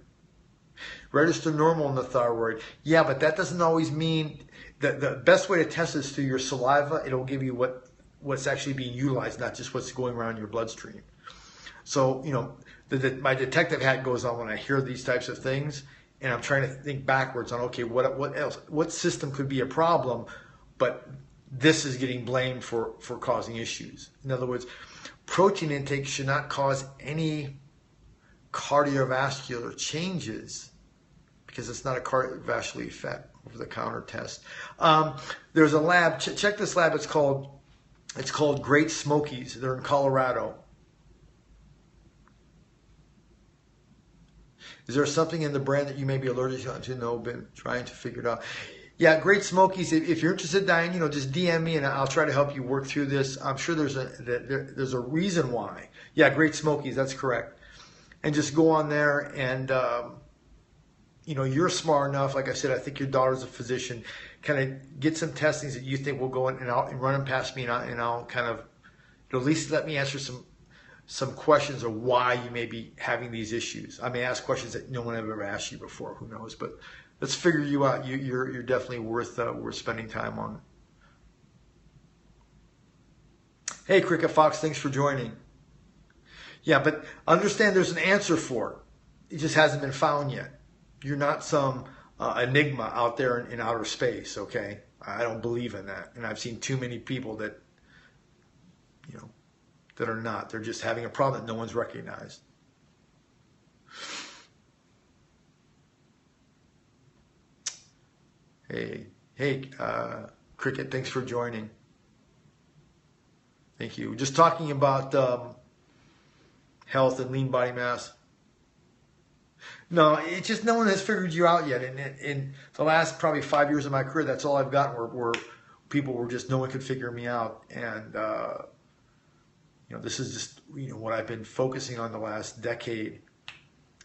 S1: Register normal in the thyroid. Yeah, but that doesn't always mean the best way to test is through your saliva. It'll give you what's actually being utilized, not just what's going around your bloodstream. So, my detective hat goes on when I hear these types of things. and I'm trying to think backwards on, okay, what else, what system could be a problem, but this is getting blamed for causing issues. In other words, protein intake should not cause any cardiovascular changes because it's not a cardiovascular effect, over-the-counter test. There's a lab, check this lab, it's called Great Smokies. They're in Colorado. Is there something in the brand that you may be allergic to? No, been trying to figure it out. Yeah, Great Smokies. If you're interested, Diane, just DM me and I'll try to help you work through this. I'm sure there's a reason why. Yeah, Great Smokies. That's correct. And just go on there and you're smart enough. Like I said, I think your daughter's a physician. Kind of get some testings that you think will go in and run them past me, and I'll kind of at least let me answer some questions of why you may be having these issues. I may ask questions that no one ever asked you before. Who knows? But let's figure you out. You're definitely worth spending time on. Hey, Cricket Fox, thanks for joining. Yeah, but understand there's an answer for it. It just hasn't been found yet. You're not some enigma out there in outer space, okay? I don't believe in that. And I've seen too many people that, that are not. They're just having a problem that no one's recognized. Hey, Cricket, thanks for joining. Thank you. Just talking about health and lean body mass. No, it's just no one has figured you out yet. In the last probably 5 years of my career, that's all I've gotten were people were just, no one could figure me out. And, this is just, what I've been focusing on the last decade.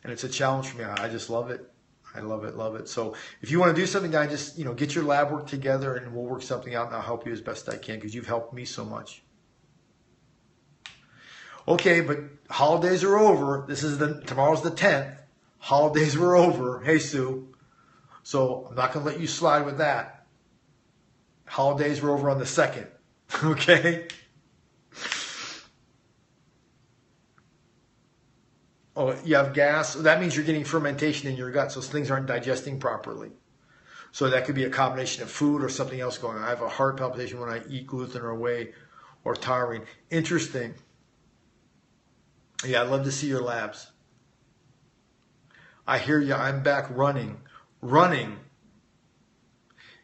S1: And it's a challenge for me. I just love it. I love it, love it. So if you want to do something, I just, get your lab work together and we'll work something out and I'll help you as best I can because you've helped me so much. Okay, but holidays are over. Tomorrow's the 10th. Holidays were over. Hey, Sue. So I'm not going to let you slide with that. Holidays were over on the 2nd. Okay? Oh, you have gas. That means you're getting fermentation in your gut, so things aren't digesting properly. So that could be a combination of food or something else going on. I have a heart palpitation when I eat gluten or whey or taurine. Interesting. Yeah, I'd love to see your labs. I hear you. I'm back running. Running.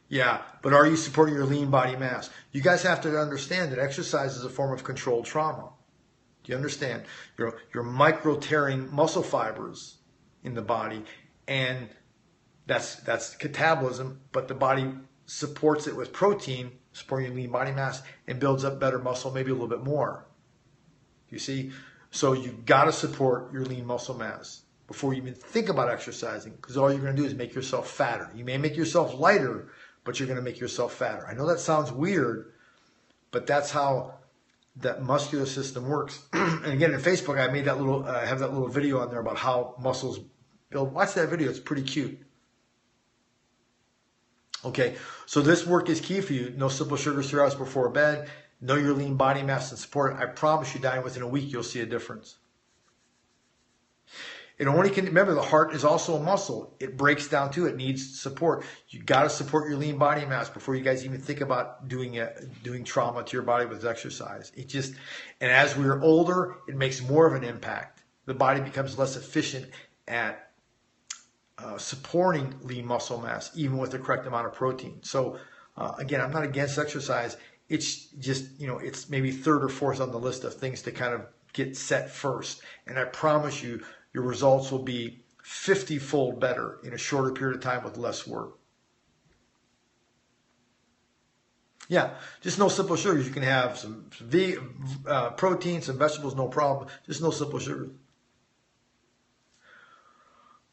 S1: Yeah, but are you supporting your lean body mass? You guys have to understand that exercise is a form of controlled trauma. Do you understand? You're micro-tearing muscle fibers in the body, and that's catabolism, but the body supports it with protein, supporting your lean body mass, and builds up better muscle, maybe a little bit more. You see? So you got to support your lean muscle mass before you even think about exercising, because all you're going to do is make yourself fatter. You may make yourself lighter, but you're going to make yourself fatter. I know that sounds weird, but that's how that muscular system works. And again, in Facebook, I made I have that little video on there about how muscles build. Watch that video. It's pretty cute. Okay, so this work is key for you. No simple sugars 3 hours before bed. Know your lean body mass and support it. I promise you, Diane, within a week, you'll see a difference. It only can, remember, the heart is also a muscle. It breaks down too. It needs support. You got to support your lean body mass before you guys even think about doing trauma to your body with exercise. And as we're older, it makes more of an impact. The body becomes less efficient at supporting lean muscle mass, even with the correct amount of protein. So again, I'm not against exercise. It's just, it's maybe 3rd or 4th on the list of things to kind of get set first. And I promise you, your results will be 50-fold better in a shorter period of time with less work. Yeah, just no simple sugars. You can have some protein, some vegetables, no problem. Just no simple sugars.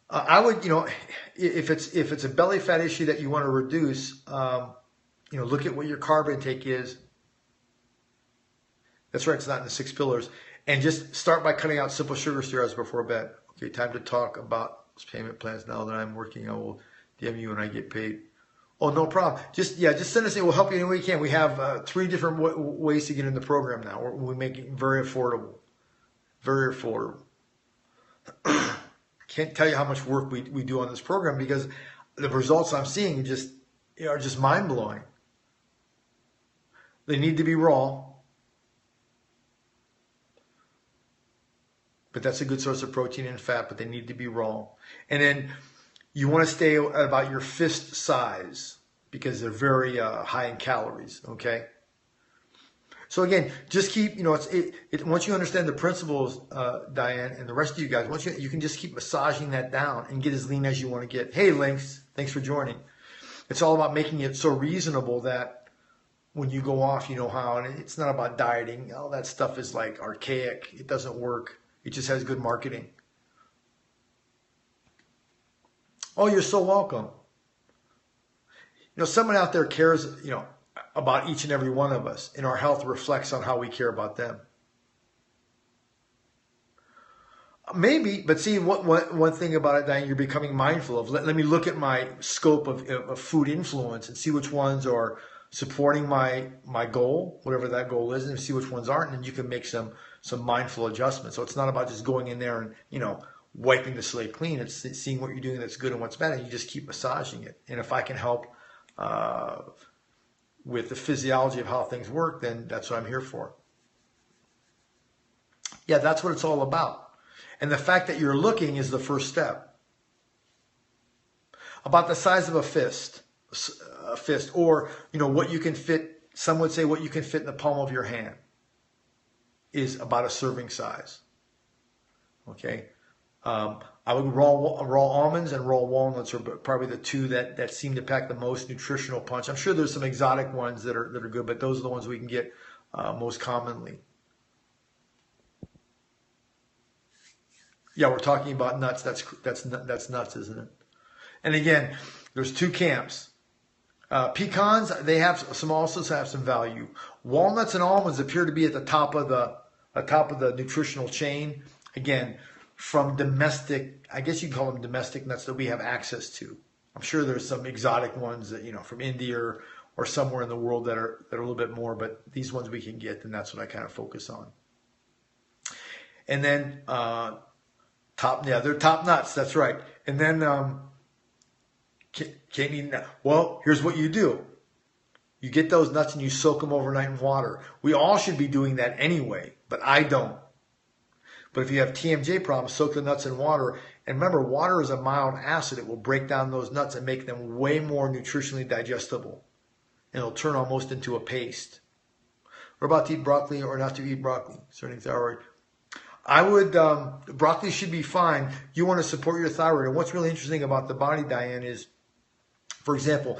S1: I would, if it's a belly fat issue that you want to reduce, look at what your carb intake is. That's right, it's not in the 6 pillars. And just start by cutting out simple sugars 3 hours before bed. Okay, time to talk about payment plans. Now that I'm working, I will DM you when I get paid. Oh, no problem. Just send us in. We'll help you any way we can. We have 3 different ways to get in the program now. We make it very affordable. Very affordable. can't tell you how much work we do on this program, because the results I'm seeing are just mind-blowing. They need to be raw, but that's a good source of protein and fat, but they need to be raw. And then you want to stay at about your fist size, because they're very high in calories, okay? So again, just keep, once you understand the principles, Diane, and the rest of you guys, you can just keep massaging that down and get as lean as you want to get. Hey, Lynx, thanks for joining. It's all about making it so reasonable that when you go off, you know how. And it's not about dieting. All that stuff is like archaic. It doesn't work. It just has good marketing. Oh, you're so welcome. Someone out there cares, about each and every one of us, and our health reflects on how we care about them. Maybe, but see, one thing about it, Diane, you're becoming mindful of. Let me look at my scope of food influence and see which ones are supporting my goal, whatever that goal is, and see which ones aren't, and you can make some mindful adjustments. So it's not about just going in there and wiping the slate clean. It's seeing what you're doing that's good and what's bad, and you just keep massaging it. And if I can help with the physiology of how things work, then that's what I'm here for. Yeah, that's what it's all about. And the fact that you're looking is the first step. About the size of a fist, or what you can fit. Some would say what you can fit in the palm of your hand is about a serving size. Okay. I would raw almonds and raw walnuts are probably the two that seem to pack the most nutritional punch. I'm sure there's some exotic ones that are good, but those are the ones we can get most commonly. Yeah, we're talking about nuts. That's nuts, isn't it? And again, there's two camps. Pecans, they also have some value. Walnuts and almonds appear to be at the top of the nutritional chain. Again, from domestic, I guess you can call them domestic nuts that we have access to. I'm sure there's some exotic ones that, from India or somewhere in the world that are a little bit more, but these ones we can get, and that's what I kind of focus on. And then they're top nuts, that's right. And then well, here's what you do. You get those nuts and you soak them overnight in water. We all should be doing that anyway, but I don't. But if you have TMJ problems, soak the nuts in water. And remember, water is a mild acid. It will break down those nuts and make them way more nutritionally digestible. And it'll turn almost into a paste. We're about to eat broccoli or not to eat broccoli. Concerning thyroid. I would, broccoli should be fine. You want to support your thyroid. And what's really interesting about the body, Diane, is, for example,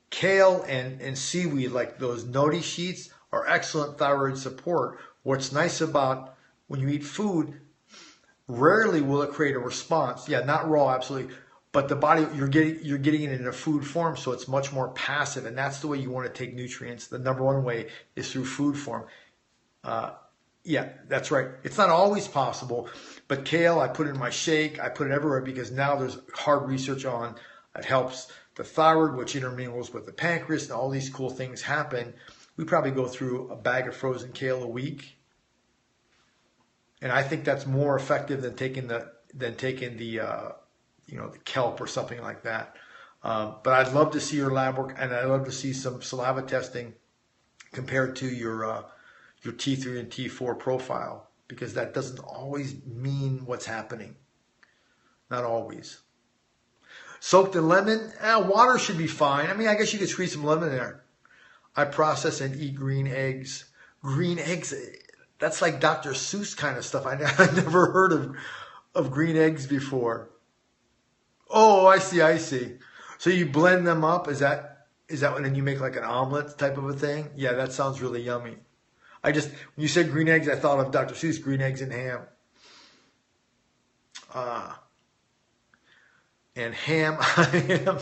S1: kale and seaweed, like those noti sheets, are excellent thyroid support. What's nice about when you eat food, rarely will it create a response. Yeah, not raw, absolutely. But the body, you're getting it in a food form, so it's much more passive. And that's the way you want to take nutrients. The number one way is through food form. Yeah, that's right. It's not always possible. But kale, I put it in my shake. I put it everywhere because now there's hard research on it helps the thyroid, which intermingles with the pancreas, and all these cool things happen. We probably go through a bag of frozen kale a week. And I think that's more effective than taking the kelp or something like that. But I'd love to see your lab work, and I'd love to see some saliva testing compared to your T3 and T4 profile, because that doesn't always mean what's happening. Not always. Soaked in lemon, water should be fine. I mean, I guess you could squeeze some lemon in there. I process and eat green eggs. Green eggs. That's like Dr. Seuss kind of stuff. I never heard of green eggs before. Oh, I see. So you blend them up. Is that when then you make like an omelet type of a thing? Yeah, that sounds really yummy. When you said green eggs, I thought of Dr. Seuss, green eggs and ham. And ham,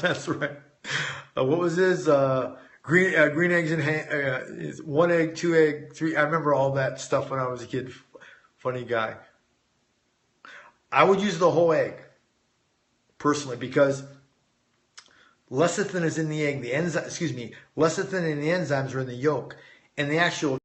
S1: that's right. What was his? Green eggs and ham, 1 egg, 2 egg, 3. I remember all that stuff when I was a kid. Funny guy. I would use the whole egg, personally, because lecithin is in the egg. Lecithin and the enzymes are in the yolk. And the actual